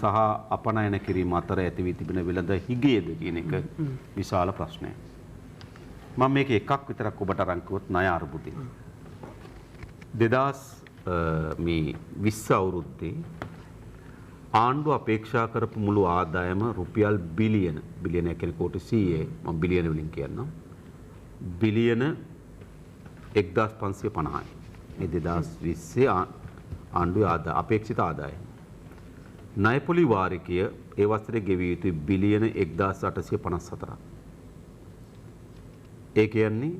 සහ අපනයන කිරීම අතර ඇති වී තිබෙන වෙළඳ හිගේද කියන එක විශාල ප්‍රශ්නයක්. මම මේක එකක් විතරක් ඔබට අරන් කිව්වොත් ණය අර්බුදය. 2020 අවුරුද්දේ ආණ්ඩුව අපේක්ෂා කරපු මුළු ආදායම රුපියල් බිලියන කියන්නේ කෝටි 100යි මම බිලියන වලින් කියන්නම්. බිලියන 1550යි. මේ 2020 ආණ්ඩුවේ අපේක්ෂිත ආදායම. ණයපොලි වාරිකය ඒ වසරේ ගෙවිය යුතු බිලියන 1854ක්. ඒ කියන්නේ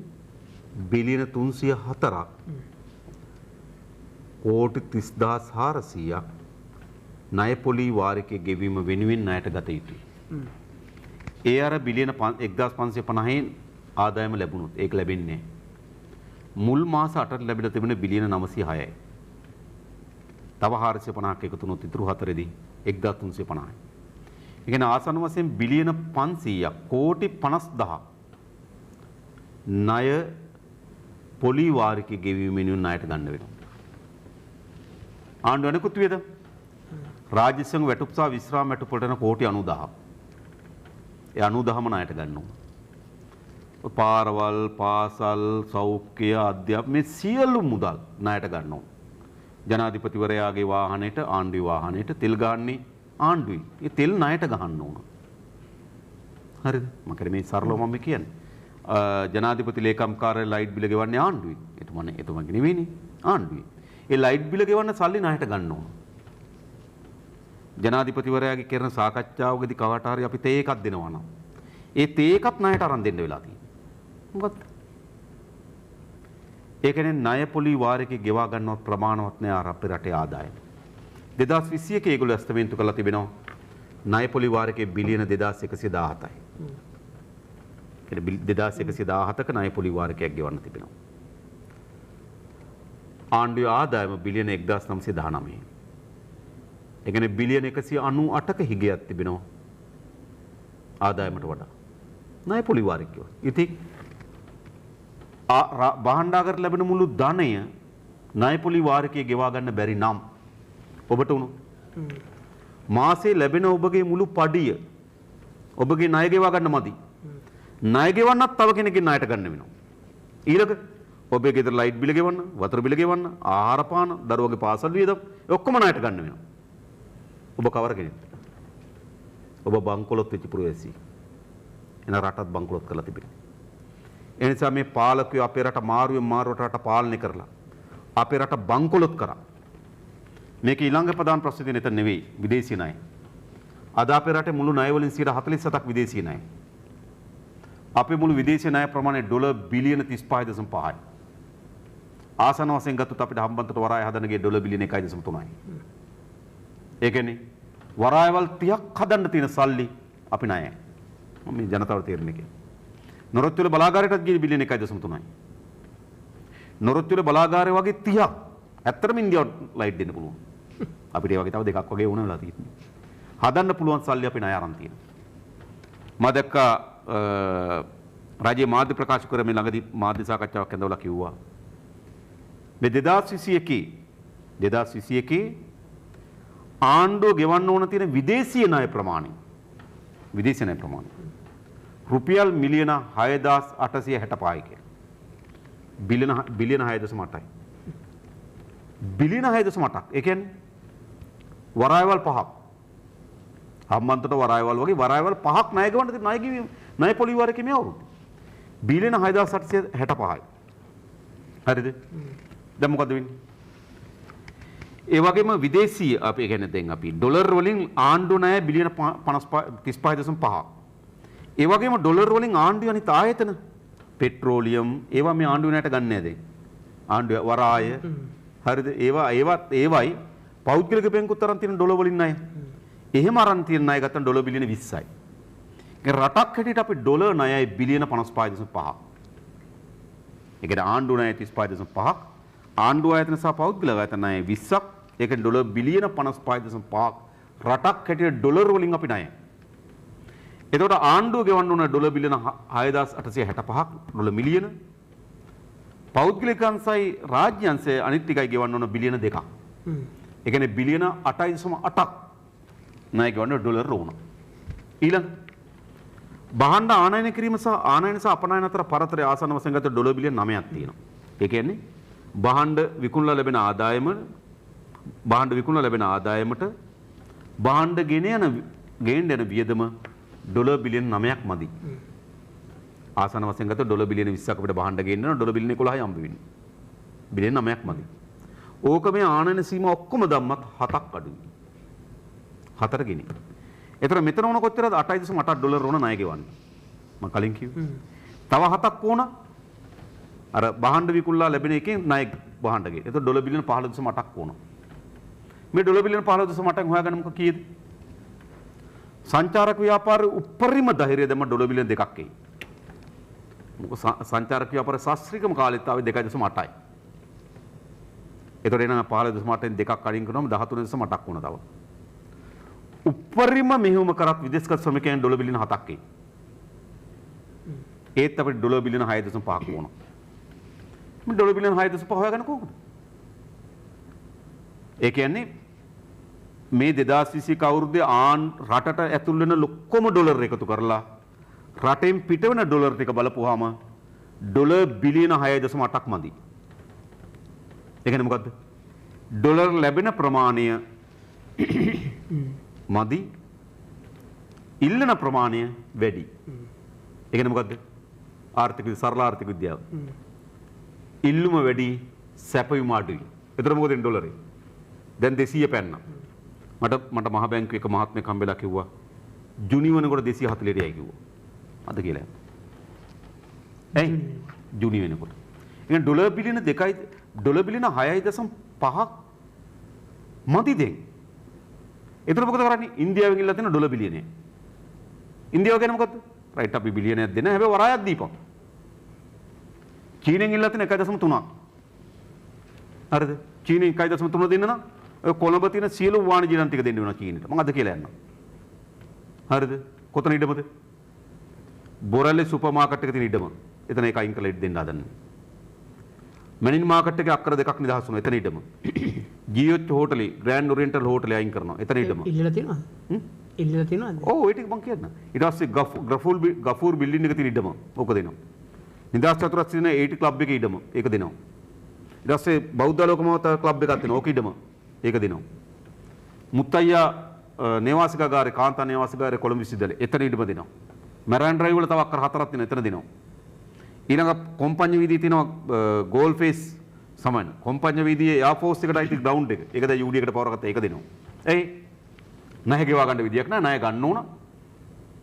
බිලියන 304ක් කෝටි 30400ක් ණයපොලි වාරිකය ගෙවීම වෙනුවෙන් ණයට ගත යුතුයි. ඒ අර බිලියන 1550න් ආදායම ලැබුණොත් ඒක ලැබෙන්නේ මුල් මාස 8ට ලැබිලා තිබෙන බිලියන 906යි. තව 450ක් එකතු වුණොත් ඉතුරු 4දී 1350යි. ඒ කියන්නේ ආසන්න වශයෙන් බිලියන 500ක් කෝටි 50000 ණය පොලි වාරිකය ගෙවීම වෙනුවෙන් ණයට ගන්න වෙනවා. ආණ්ඩුව අනිකුත් වියද රාජ්‍ය සංඝ වැටුප් සහ විශ්‍රාම වැටුප් වලට යන කෝටි 90000ක්. ඒ 90000ම ණයට ගන්න ඕන. පාරවල්, පාසල්, සෞඛ්‍ය, අධ්‍යාපන මේ සියලු මුදල් ණයට ගන්න ඕන. ජනාධිපතිවරයාගේ වාහනයට ආණ්ඩුවේ වාහනයට තෙල් ගන්නේ ආණ්ඩුවේ. ඒ තෙල් ණයට ගහන්න ඕන. හරිද? මම කියන්නේ මේ සරලව මම කියන්නේ. ජනාධිපති ලේකම් කාර්යාලය ලයිට් බිල ගෙවන්නේ ආණ්ඩුවේ. එතුමන්ගේ නෙවෙයිනේ ආණ්ඩුවේ. ඒ ලයිට් බිල ගෙවන්න සල්ලි ණයට ගන්න ඕන. ජනාධිපතිවරයාගේ කරන සාකච්ඡාවකදී කවට හරි අපි තේ එකක් දෙනවා නම් ඒ තේ එකත් ණයට අරන් දෙන්න වෙලා තියෙනවා. මොකද ඒ කියන්නේ ණය පොලි වාරිකේ ගෙවා ගන්නවත් ප්‍රමාණවත් නෑ අපේ රටේ ආදායම. 2021 ඒගොල්ලෝ ඇස්තමේන්තු කරලා තිබෙනවා ණය පොලි වාරිකේ බිලියන 2117යි. කියන්නේ 2117ක ණය පොලි වාරිකයක් ගෙවන්න තිබෙනවා. ආණ්ඩුවේ ආදායම බිලියන 1919යි. ඒ කියන්නේ බිලියන 198ක හිගයක් තිබෙනවා ආදායමට වඩා. ණය පොලි වාරිකය. ඉතින් භාණ්ඩාගාරයට ලැබෙන මුළු ධනය ණය පොලි වාරිකය ගෙවා ගන්න බැරි නම් ඔබට උණු මාසේ ලැබෙන ඔබගේ මුළු පඩිය ඔබගේ ණය ගෙවා ගන්න මදි. ණය ගෙවන්නත් තව කෙනෙක්ගේ ණයට ගන්න වෙනවා. ඊළඟ ඔබේ ගෙදර ලයිට් බිල ගෙවන්න, වතුර බිල ගෙවන්න, ආහාර පාන, දරුවගේ පාසල් වියදම් ඔක්කොම ණයට ගන්න වෙනවා. ඔබ කවර කෙනෙක්ද? ඔබ බංකොලොත් වෙච්ච පුරවැසි. එන රටත් බංකොලොත් කරලා තිබෙනවා. ඒ නිසා මේ පාලකයෝ අපේ රට මාරුවට රට පාලනය කරලා අපේ රට බංකොලොත් කරා. මේක ඊළඟ ප්‍රධාන ප්‍රශ්නේ තියෙන එතන නෙවෙයි විදේශී ණය. අද අපේ රටේ මුළු ණය වලින් 47%ක් විදේශී ණය. අපේ මුළු විදේශී ණය ප්‍රමාණය ඩොලර් බිලියන 35.5යි. ආසන වශයෙන් ගත්තොත් අපිට හම්බන්තොට වරාය හදන්නගේ ඩොලර් බිලියන 1.3යි. ඒ කියන්නේ වරායවල් 30ක් හදන්න තියෙන සල්ලි අපි ණයයි. මම මේ ජනතාවට තේරෙන්නේ කියලා. නොරොත්තුල බලාගාරයටත් ගියේ බිලියන 1.3යි. නොරොත්තුල බලාගාරය වගේ 30ක් ඇත්තටම ඉන්දියාවට ලයිට් දෙන්න පුළුවන්. අපිට ඒ වගේ තව දෙකක් වගේ වුණ වෙලා තියෙනවා. හදන්න පුළුවන් සල්ලි අපි ණය අරන් තියෙනවා. මම දැක්කා රාජ්‍ය මාධ්‍ය ප්‍රකාශ කර මේ ළඟදී මාධ්‍ය සාකච්ඡාවක් ඇඳවලා කිව්වා. මේ 2021 ආණ්ඩුව ගෙවන්න ඕන තියෙන විදේශීය ණය ප්‍රමාණය රුපියල් මිලියන 6865යි කියලා. බිලියන 6.8යි. බිලියන 6.8ක්. ඒ කියන්නේ වරායවල් 5ක්. හම්බන්තොට වරායවල් වගේ වරායවල් 5ක් ණය ගෙවන්න තියෙන ණය ගෙවීම ණය පොලි වාරිකේ මේ අවුරුද්ද. බිලියන 6865යි. හරිද? දැන් මොකද වෙන්නේ? ඒ වගේම විදේශීය අපි කියන්නේ දැන් අපි ඩොලර් වලින් ආණ්ඩු ණය බිලියන 35.5ක්. ඒ වගේම ඩොලර් වලින් ආණ්ඩුව අනිත් ආයතන පෙට්‍රෝලියම් ඒවා මේ ආණ්ඩුව ණයට ගන්න නෑ දැන්. ආණ්ඩුව වරාය හරිද? ඒවයි පෞද්ගලික බැංකුත් අරන් තියෙන ඩොලර් වලින් ණය. එහෙම අරන් තියෙන ණය ගත්තම ඩොලර් බිලියන 20යි. ඒ රටක් හැටියට අපි ඩොලර් ණයයි බිලියන 55.5ක්. ඒ කියන්නේ ආණ්ඩු ණය 35.5ක්. ආණ්ඩුව ආයතන සහ පෞද්ගලික ආයතන ණය 20ක්. ඒක ඩොලර් බිලියන 55.5ක් රටක් හැටියට ඩොලර් වලින් අපි ණය. එතකොට ආණ්ඩුව ගෙවන්න ඕන ඩොලර් බිලියන 6865ක් ඩොලර් මිලියන පෞද්ගලික අංශයි රාජ්‍ය අංශය අනිත් ටිකයි ගෙවන්න ඕන බිලියන 2ක්. ඒ කියන්නේ බිලියන 8.8ක් ණය ගෙවන්න ඩොලර් ඕන. ඊළඟ භාණ්ඩ ආනයනය කිරීම සහ ආනයන සහ අපනයන අතර පරතරය ආසන්න වශයෙන් ගත ඩොලර් බිලියන් 9ක් තියෙනවා. ඒ කියන්නේ භාණ්ඩ විකුණලා ලැබෙන ආදායමට භාණ්ඩ ගේන්න යන වියදම ඩොලර් බිලියන් 9ක් මදි. ආසන්න වශයෙන් ගත ඩොලර් බිලියන 20ක් අපිට භාණ්ඩ ගේන්න යන ඩොලර් බිලියන 11යි හම්බ වෙන්නේ. බිලියන් 9ක් මදි. ඕක මේ ආනයන සීමා ඔක්කොම දැම්මත් 7ක් අඩුයි. 4 ගෙනි. එතන මෙතන ඕන කොච්චරද 8.8 ඩොලර් ඕන ණය ගෙවන්න. මම කලින් කිව්වා. තව 7ක් ඕන අර භාණ්ඩ විකුණලා ලැබෙන එකෙන් ණය භාණ්ඩ ගේ. එතකොට ඩොලර් බිලියන 15.8ක් ඕන. මේ ඩොලර් බිලියන 15.8න් හොයාගන්න මොකක් කීයද? සංචාරක ව්‍යාපාරයේ උපරිම ධෛර්යය දැම්ම ඩොලර් බිලියන 2ක් එයි. මොකද සංචාරක ව්‍යාපාරයේ ශාස්ත්‍රීයම කාලෙත් ආවේ 2.8යි. එතකොට එන 15.8න් 2ක් අඩින් කරනම 13.8ක් වුණා තව. උපරිම මෙහෙයුම කරත් විදේශගත ශ්‍රමිකයන් ඩොලර් බිලියන 7ක් එයි. ඒත් අපිට ඩොලර් බිලියන 6.5ක් වුණා. මේ ඩොලර් බිලියන 6.5 හොයාගන්න කොහොමද? ඒ කියන්නේ මේ 2021 අවුරුද්දේ රටට ඇතුල් වෙන ලොක්කම ඩොලර් එකතු කරලා රටෙන් පිට වෙන ඩොලර් ටික බලපුවාම ඩොලර් බිලියන 6.8ක් මදි. ඒ කියන්නේ මොකද්ද? ඩොලර් ලැබෙන ප්‍රමාණය මදි, ඉල්ලන ප්‍රමාණය වැඩි. ඒ කියන්නේ මොකද්ද? සරල ආර්ථික විද්‍යාව. ඉල්ලුම වැඩි, සැපයුම අඩුයි. එතකොට මොකද වෙන්නේ ඩොලරේ? දැන් 200 පැන්නා. මට මහ බැංකුවේ එක මහත්මයෙක් හම්බෙලා කිව්වා ජුනි වෙනකොට 240ටයි කිව්වා. අද කියලා. ඇයි? ජුනි වෙනකොට. එහෙනම් ඩොලර් බිලියන 2යි ඩොලර් බිලියන 6.5ක් මදි දෙන්. එතකොට මොකද කරන්නේ? ඉන්දියාවෙන් ඉල්ලලා තියෙන ඩොලර් බිලියනය. ඉන්දියාව කියන්නේ මොකද්ද? රයිට් අපි බිලියනයක් දෙන්න හැබැයි වරායක් දීපන්. චීනෙන් ඉල්ලලා තියෙන 1.3ක්. හරිද? චීනෙන් 1.3 දෙන්න නම් ඔය කොළඹ තියෙන සියලු වාණිජයන් ටික දෙන්න වෙනවා චීනෙට. මම අද කියලා යන්නම්. හරිද? කොතන ඉඩමද? බොරැල්ලේ සුපර් මාකට් එකේ තියෙන ඉඩම. එතන ඒක අයින් කරලා දෙන්න හදන්නේ. මැනින් මාකට් එකේ අක්කර දෙකක් නිදහස් වුණා. එතන ඉඩම. ජීඑච් හෝටලේ ග්‍රෑන්ඩ් ඔරියන්ටල් හෝටලේ අයින් කරනවා. එතන ඉඩම. ඉල්ලලා තියෙනවද? ඉල්ලලා තියෙනවද? ඔව් ඒ ටික මම කියන්න. ඊට පස්සේ ගෆූර් බිල්ඩින් එකේ තියෙන ඉඩම. ඕක දෙනවා. නිදහස් චතුරස්‍රය තියෙන 80 ක්ලබ් එකේ ඉඩම. ඒක දෙනවා. ඊට පස්සේ බෞද්ධ ලෝකමවත ක්ලබ් එකක් තියෙනවා. ඕක ඉඩම. ඒක දෙනවා. මුත්තයියා නේවාසිකාගාරේ කාන්තා නේවාසිකාගාරේ කොළඹ විශ්වවිද්‍යාලේ එතන ඉඩම දෙනවා. මැරයින් ඩ්‍රයිව් වල තව අක්කර 4ක් තියෙනවා. එතන දෙනවා. ඊළඟ කොම්පඤ්ඤ වීදියේ තියෙනවා ගෝල් ෆේස් සමන. කොම්පඤ්ඤ වීදියේ එයාර්ෆෝස් එකට අයිති ග්‍රවුන්ඩ් එක. ඒක දැන් යූඩි එකට පවරගත්ත ඒක දෙනවා. එයි ණය ගෙවා ගන්න විදියක් නෑ. ණය ගන්න ඕන.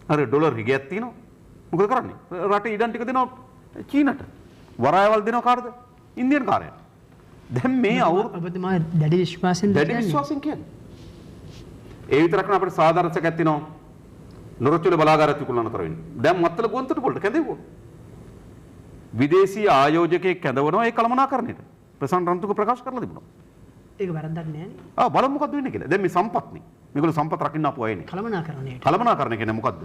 හරි ඩොලර් හිගයක් තියෙනවා. මොකද කරන්නේ? රටේ ඉඩම් ටික දෙනවා චීනට. වරායවල් දෙනවා කාටද? ඉන්දියන් කාරයන්ට. දැන් මේ අවුරුදු ඔබතුමා දැඩි විශ්වාසයෙන් කියන්නේ. ඒ විතරක් නෙවෙයි අපිට සාධාරණයක් තියෙනවා. නොරොච්චුල බලාගාරات විකුණන අතර වෙන්නේ. දැන් මත්තල ගොන්තට පොල්ට කැඳෙවුවා. විදේශී ආයෝජකයෙක් කැඳවනවා ඒ කළමනාකරණයට. ප්‍රසන්න රන්තුක ප්‍රකාශ කරලා තිබුණා. ඒක වැරද්දක් නෑනේ. බලමු මොකද්ද වෙන්නේ කියලා. දැන් මේ සම්පත්නේ. මේගොල්ලෝ සම්පත් රකින්න ආපු අයනේ. කළමනාකරණයට. කළමනාකරණය කියන්නේ මොකද්ද?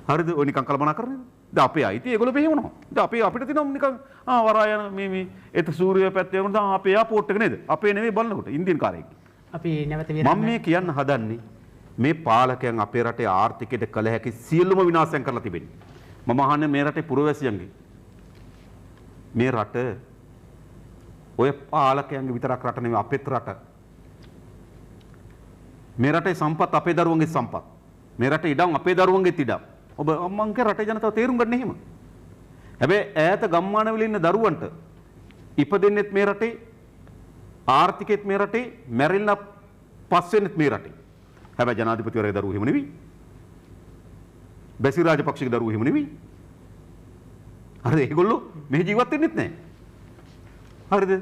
හරිද? ඔය නිකන් කළමනාකරණයද? දැන් අපේ අයිති ඒගොල්ලෝ බෙහෙවනවා. දැන් අපිට තියෙනවා නිකන් වරායන මේ එත සූර්ය පැත්තේ වුණා දැන් අපේ එයාපෝට් එක නේද? අපේ නෙවෙයි බලනකොට ඉන්දියන් කාරයෙක්. අපි නැවත මම මේ කියන්න හදන්නේ මේ පාලකයන් අපේ රටේ ආර්ථිකයට කළ හැකි සියලුම විනාශයන් කරලා තිබෙන්නේ. මම අහන්නේ මේ රටේ පුරවැසියන්ගේ මේ රට ඔය පාලකයන්ගේ විතරක් රට නෙවෙයි අපේත් රට. මේ රටේ සම්පත් අපේ දරුවන්ගේ සම්පත්. මේ රටේ ඉඩම් අපේ දරුවන්ගේත් ඉඩම්. ඔබ මංගේ රටේ ජනතාව තේරුම් ගන්න එහෙම. හැබැයි ඈත ගම්මානවල ඉන්න දරුවන්ට ඉපදෙන්නෙත් මේ රටේ ආර්ථිකෙත් මේ රටේ මැරෙන්න පස්සෙන්නෙත් මේ රටේ. හැබැයි ජනාධිපතිවරයාගේ දරුවෝ එහෙම නෙවෙයි. බැසිල් රාජපක්ෂගේ දරුවෝ එහෙම නෙවෙයි. හරිද? ඒගොල්ලෝ මෙහි ජීවත් වෙන්නෙත් නැහැ. හරිද?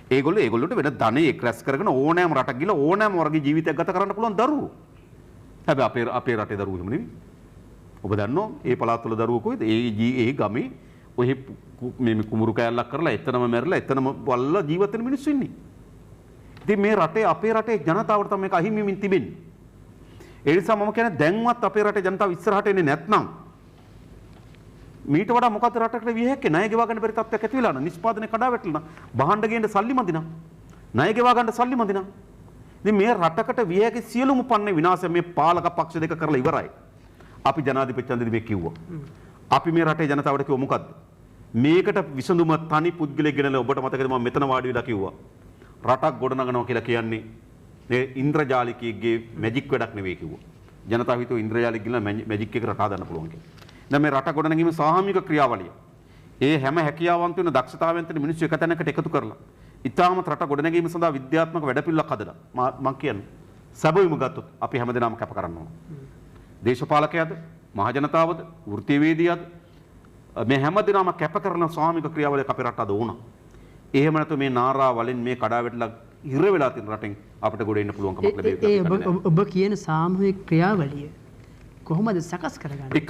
ඒගොල්ලොන්ට වෙන ධනෙ රැස් කරගෙන ඕනෑම රටක් ගිහලා ඕනෑම වර්ගයේ ජීවිතයක් ගත කරන්න පුළුවන් දරුවෝ. හැබැයි අපේ රටේ දරුවෝ එහෙම නෙවෙයි. ඔබ දන්නෝ මේ පළාත්වල දරුවෝ කොයිද? ඒ ගමේ ඔය මේ කුමුරු කෑල්ලක් කරලා එතනම මැරිලා එතනම වල්ලා ජීවත් වෙන මිනිස්සු ඉන්නේ. ඉතින් මේ රටේ අපේ රටේ ජනතාවට තමයි මේක අහිමි වෙමින් තිබෙන්නේ. ඒ නිසා මම කියන්නේ දැන්වත් අපේ රටේ ජනතාව ඉස්සරහට එන්නේ නැත්නම් මීට වඩා මොකද රටකට විය හැක්කේ? ණය ගෙවා ගන්න බැරි තත්ත්වයක් ඇති වෙලා නම් නිෂ්පාදනය කඩා වැටෙලා නම් භාණ්ඩ ගේන්න සල්ලි මදි නම් ණය ගෙවා ගන්න සල්ලි මදි නම් ඉතින් මේ රටකට විය හැකි සියලුම පන්නේ විනාශය මේ පාලක පක්ෂ දෙක කරලා ඉවරයි. අපි ජනාධිපති ඡන්දෙදි කිව්වා. අපි මේ රටේ ජනතාවට කිව්ව මොකද්ද? මේකට විසඳුම තනි පුද්ගලයෙක් ගෙනලා ඔබට මතකද මම මෙතන වාඩි වෙලා කිව්වා. රටක් ගොඩනගනවා කියලා කියන්නේ මේ ඉන්ද්‍රජාලිකයේ මැජික් වැඩක් නෙවෙයි කිව්වා. ජනතාව හිතුව ඉන්ද්‍රජාලික ගිහලා මැජික් එක රට හදන්න පුළුවන් කියලා. දැන් මේ රට ගොඩනැගීම සාමූහික ක්‍රියාවලිය. ඒ හැම හැකියාවන්ත වෙන දක්ෂතාවයන් තියෙන මිනිස්සු එක තැනකට එකතු කරලා ඉතාමත් රට ගොඩනැගීම සඳහා විද්‍යාත්මක වැඩපිළිවෙලක් හදලා මම කියන්නේ සැබවින්ම ගත්තොත් අපි හැමදේම කැප කරන්න ඕන. දේශපාලකයාද, මහජනතාවද, වෘත්තීයවේදියාද මේ හැමදේම කැප කරන සාමූහික ක්‍රියාවලියක් අපේ රට අද වුණා. එහෙම නැත්නම් මේ නාරා වලින් මේ කඩාවැටලා ඉර වෙලා තියෙන රටෙන් අපිට ගොඩ එන්න පුළුවන් කමක් ලැබෙන්නේ. ඔබ කියන සාමූහික ක්‍රියාවලිය කොහොමද සකස් කරගන්නේ? එක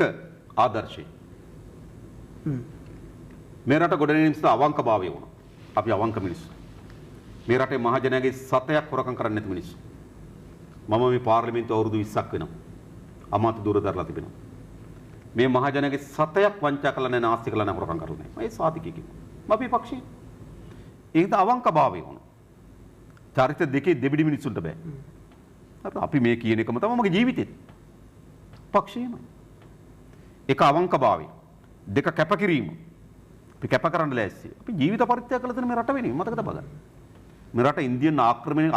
ආදර්ශය. මේ රට ගොඩනැගීම සඳහා අවංකභාවය වුණා. අපි අවංක මිනිස්සු. මේ රටේ මහජනයාගේ සතයක් හොරකම් කරන්නේ නැති මිනිස්සු. මම මේ පාර්ලිමේන්තුව අවුරුදු 20ක් වෙනවා. අමාත්‍ය දුර දරලා තිබෙනවා. මේ මහජනයාගේ සතයක් වංචා කළා නැහැ, නාස්ති කළා නැහැ, හොරකම් කරලා නැහැ. මේ සාතිකයි කිව්වා. මම අපි පක්ෂේ. ඒකද අවංකභාවය වුණා. චරිත දෙකේ දෙබිඩි මිනිස්සුන්ට බෑ. අපි මේ කියන එකම තමයි මගේ ජීවිතේත්. පක්ෂේම. එක අවංකභාවය. දෙක කැපකිරීම. අපි කැප කරන්න ලෑස්ති. අපි ජීවිත පරිත්‍යාග කළ තියෙන මේ රට වෙනුවෙන් මතක තබා ගන්න. මේ රට ඉන්දියන් ආක්‍රමණයෙන්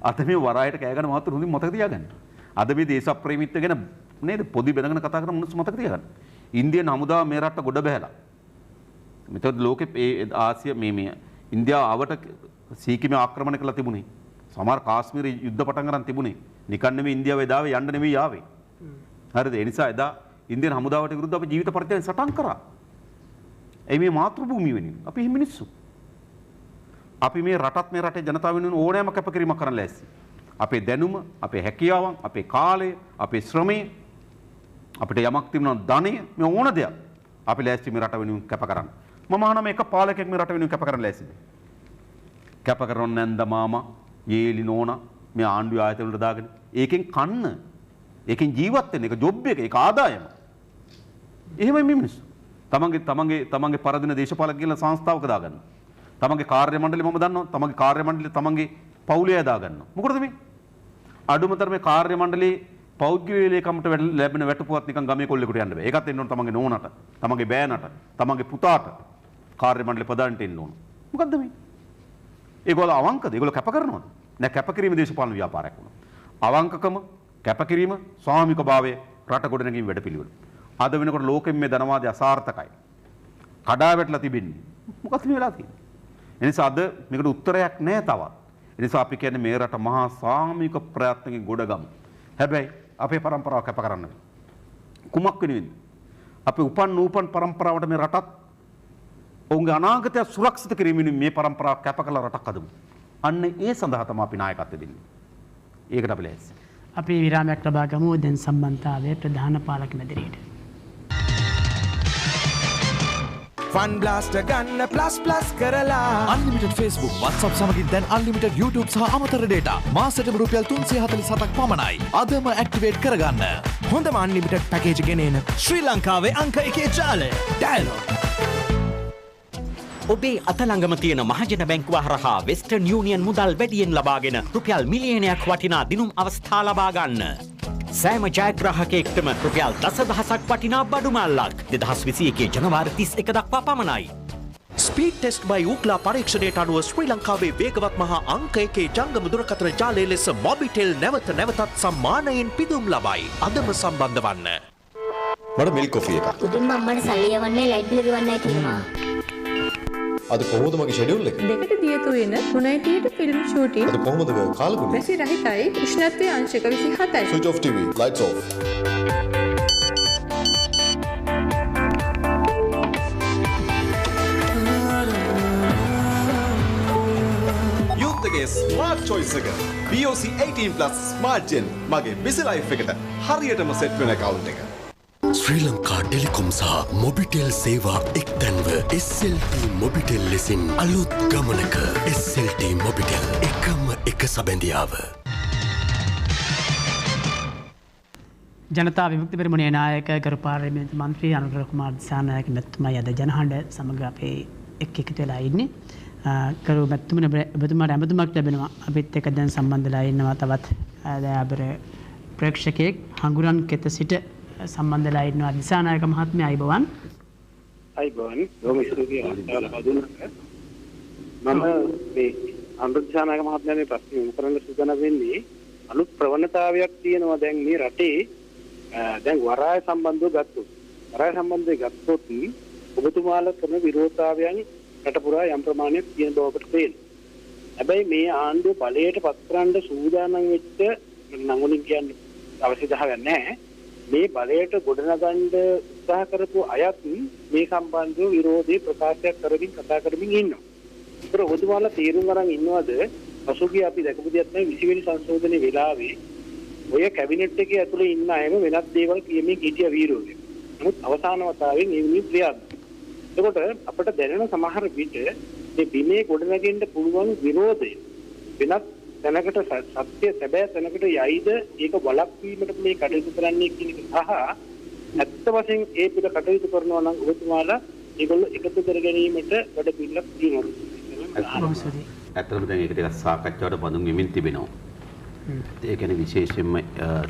අද මේ වරායට කෑ ගන්න මාතෘ හොඳින් මතක තියාගන්න. අද මේ දේශප්‍රේමීත්වය ගැන නේද පොඩි බෙදගෙන කතා කරන මිනිස්සු මතක තියාගන්න. ඉන්දියන් හමුදාව මේ රට ගොඩ බැහැලා. මෙතන ලෝකේ ඒ ආසිය මේ ඉන්දියාව ආවට සීකිම ආක්‍රමණය කළා තිබුණේ. සමහර කාශ්මීර යුද්ධ පටන් ගන්න තිබුණේ. නිකන් නෙමෙයි ඉන්දියාව එදාවේ යන්න නෙමෙයි ආවේ. හරිද? ඒ නිසා එදා ඉන්දියන් හමුදාවට විරුද්ධව අපි ජීවිත පරිත්‍යාගයෙන් සටන් කරා. ඒ මේ මාතෘ භූමිය වෙනුවෙන් අපි හිමි මිනිස්සු. අපි මේ රටත් මේ රටේ ජනතාව වෙනුවෙන් ඕනෑම කැපකිරීමක් කරන්න ලෑස්ති. අපේ දැනුම, අපේ හැකියාවන්, අපේ කාලය, අපේ ශ්‍රමය, අපිට යමක් තිබුණා ධනය, මේ ඕන දෙයක් අපි ලෑස්ති මේ රට වෙනුවෙන් කැප කරන්න. මම අහනවා මේක පාලකයෙක් මේ රට වෙනුවෙන් කැප කරන්න ලෑස්තිද? කැප කරන්නේ නැන්ද මාමා, යේලි නෝනා මේ ආණ්ඩුවේ ආයතන වලට දාගෙන ඒකෙන් කන්න, ඒකෙන් ජීවත් වෙන්න, ඒක ජොබ් එක, ඒක ආදායම. එහෙමයි මේ මිනිස්සු. තමන්ගේ පරදින දේශපාලක කියලා සංස්ථාවක දාගන්න. තමන්ගේ කාර්ය මණ්ඩලය මම දන්නවා. තමන්ගේ කාර්ය මණ්ඩලය තමන්ගේ පවුලේ දාගන්නවා. මොකටද මේ? අඩුමතරමේ කාර්ය මණ්ඩලයේ පෞද්ගලිකකමට ලැබෙන වැටුපුවත් නිකන් ගමේ කොල්ලෙකුට යන්න බෑ. ඒකත් එන්න ඕන තමන්ගේ නෝනට, තමන්ගේ බෑනට, තමන්ගේ පුතාට කාර්ය මණ්ඩලේ ප්‍රධානට එන්න ඕන. මොකද්ද මේ? ඒගොල්ලෝ අවංකද? ඒගොල්ලෝ කැප කරනවද? නෑ, කැපකිරීම දේශපාලන ව්‍යාපාරයක් වුණා. අවංකකම, කැපකිරීම, ස්වාමිකභාවය රට ගොඩනැගීම වැඩපිළිවෙල. අද වෙනකොට ලෝකෙම මේ ධනවාදය අසාර්ථකයි. කඩා වැටලා තිබෙන්නේ. මොකක්ද මේ වෙලා තියෙන්නේ? ඒ නිසා අද මේකට උත්තරයක් නැහැ තවත්. ඒ නිසා අපි කියන්නේ මේ රට මහා සාමූහික ප්‍රයත්නකින් ගොඩගමු. හැබැයි අපේ પરම්පරාව කැප කරන්න බෑ. කුමක් වෙනුවෙන්ද? අපි උපන් પરම්පරාවට මේ රටත් ඔවුන්ගේ අනාගතය සුරක්ෂිත කිරීමෙන් මේ પરම්පරාව කැප කළ රටක් හදමු. අන්න ඒ සඳහා තමයි අපි නායකත්වය දෙන්නේ. ඒකට අපි ලෑස්ති. අපි විරාමයක් ලබා ගමු. දැන් සම්බන්ධතාවයේ ප්‍රධාන පාලක මැදිරියට. ෆන් බ්ලාස්ටර් ගන්න ප්ලස් කරලා අන්ලිමිටඩ් Facebook WhatsApp සමගින් දැන් අන්ලිමිටඩ් YouTube සහ අමතර data මාසෙටම රුපියල් 347ක් පමණයි. අදම ඇක්ටිවේට් කරගන්න. හොඳම අන්ලිමිටඩ් පැකේජ් ගෙනේන ශ්‍රී ලංකාවේ අංක 1 ජාලය ඩයලොග්. ඔබේ අතළඟම තියෙන මහජන බැංකුව හරහා වෙස්ටර්න් යූනියන් මුදල් වැඩියෙන් ලබාගෙන රුපියල් මිලියනයක් වටිනා දිනුම් අවස්ථා ලබා ගන්න. සෑම ජයග්‍රාහකයෙක්ටම රුපියල් 10,000ක් වටිනා බඩු මල්ලක් 2021 ජනවාරි 31 දක්වා පමණයි. ස්පීඩ් ටෙස්ට් බයි උක්ලා පරීක්ෂණයට අනුව ශ්‍රී ලංකාවේ වේගවත් මහා අංක 1 ජංගම දුරකථන ජාලය ලෙස මොබිටෙල් නැවතත් සම්මානයෙන් පිදුම් ලබයි. අදම සම්බන්ධ වන්න. මට මිල්ක් කොෆි එකක්. පුදුම අම්මට සල්ලි යවන්නේ ලයිට් බිල් ගෙවන්නයි කියනවා. අද කොහොමද මගේ ෂෙඩියුල් එක? දෙකට දියතු වෙන 3:30ට ෆිල්ම් ෂූටින්. අද කොහොමද කාලගුණය? වැසි රහිතයි උෂ්ණත්වයේ අංශක 27යි. Switch off TV, lights off. Youth එකේ smart choice එක. BOC 18+ smart gen මගේ busy life එකට හරියටම set වෙන account එක. ශ්‍රී ලංකා ටෙලිකොම් සහ මොබිටෙල් සේවා එක්තැන්ව SLT මොබිටෙල් ලෙසින් අලුත් ගමනක SLT මොබිටෙල් එකම එක සබැඳියාව. ජනතා විමුක්ති පෙරමුණේ නායක ගරු පාර්ලිමේන්තු මන්ත්‍රී අනුර කුමාර දිසානායක මැතිතුමයි අද ජනහඬ සමග අපේ එක්ක එකතු වෙලා ඉන්නේ. කරු මැතිතුමනි ඔබතුමාට ඇමතුමක් ලැබෙනවා අපිත් එක්ක දැන් සම්බන්ධලා ඉන්නවා තවත් දැන් අපේ ප්‍රේක්ෂකයෙක් හඟුරන් කෙත සිට සම්බන්ධලා ඉන්නවා දිසානායක මහත්මයා අයිබෝවන් අයිබෝවන් බොහොම ස්තුතියි අවස්ථාව ලබා දුන්නට මම මේ අනුරුද්ධානායක මහත්මයාගේ ප්‍රශ්නේ උත්තරන්න සූදානම් වෙන්නේ අලුත් ප්‍රවණතාවයක් තියෙනවා දැන් මේ රටේ දැන් වරාය සම්බන්ධව ගත්තොත් ඔබතුමාලා කරන විරෝධතාවයන් රට පුරා යම් ප්‍රමාණයක් තියෙන බව අපට පේනවා. හැබැයි මේ ආණ්ඩුව බලයට පත් කරන්න සූදානම් වෙච්ච නම් වලින් කියන්න අවශ්‍යතාවයක් නැහැ. මේ බලයට ගොඩනගන්න උත්සාහ කරපු අයත් මේ සම්බන්ධව විරෝධී ප්‍රකාශයක් කරමින් කතා කරමින් ඉන්නවා. ඒතර ඔබතුමාලා තීරුම් අරන් ඉන්නවද පසුගිය අපි දැකපු දෙයක් තමයි 20 වෙනි සංශෝධනයේ වෙලාවේ ඔය කැබිනට් එකේ ඇතුලේ ඉන්න අයම වෙනත් දේවල් කියමින් හිටිය වීරෝගේ. නමුත් අවසාන වතාවෙන් මේ මිනිස් ක්‍රියාත්මක. එතකොට අපිට දැනෙන සමහර විට මේ බිමේ ගොඩනගෙන්න පුළුවන් විරෝධය වෙනත් තැනකට සත්‍ය සැබෑ තැනකට යයිද ඒක වළක්වීමට මේ කටයුතු කරන්නේ කියන එක සහ ඇත්ත වශයෙන් ඒ පිළ කටයුතු කරනවා නම් ඔබතුමාලා ඒගොල්ලෝ එකතු කර ගැනීමට වැඩ පිළිවෙලක් තියෙනවා. ඇත්තටම දැන් ඒක ටිකක් සාකච්ඡාවට බඳුන් වෙමින් තිබෙනවා. ඒ කියන්නේ විශේෂයෙන්ම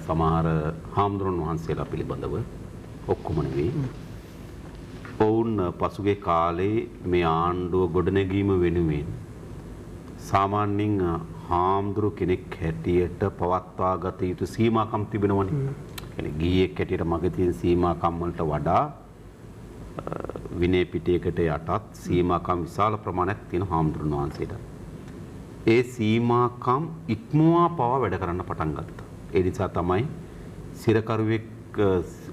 සමහර හාමුදුරන් වහන්සේලා පිළිබඳව ඔක්කොම නෙවෙයි. ඔවුන් පසුගිය කාලේ මේ ආණ්ඩුව ගොඩනැගීම වෙනුවෙන් සාමාන්‍යයෙන් හාමුදුරු කෙනෙක් හැටියට පවත්වා ගත යුතු සීමාකම් තිබෙනවනේ. කියන්නේ ගීයක් හැටියට මගේ තියෙන සීමාකම් වලට වඩා විනය පිටයකට යටත් සීමාකම් විශාල ප්‍රමාණයක් තියෙන හාමුදුරන් වහන්සේට. ඒ සීමාකම් ඉක්මවා පවා වැඩ කරන්න පටන් ගත්තා. ඒ නිසා තමයි සිරකරුවෙක්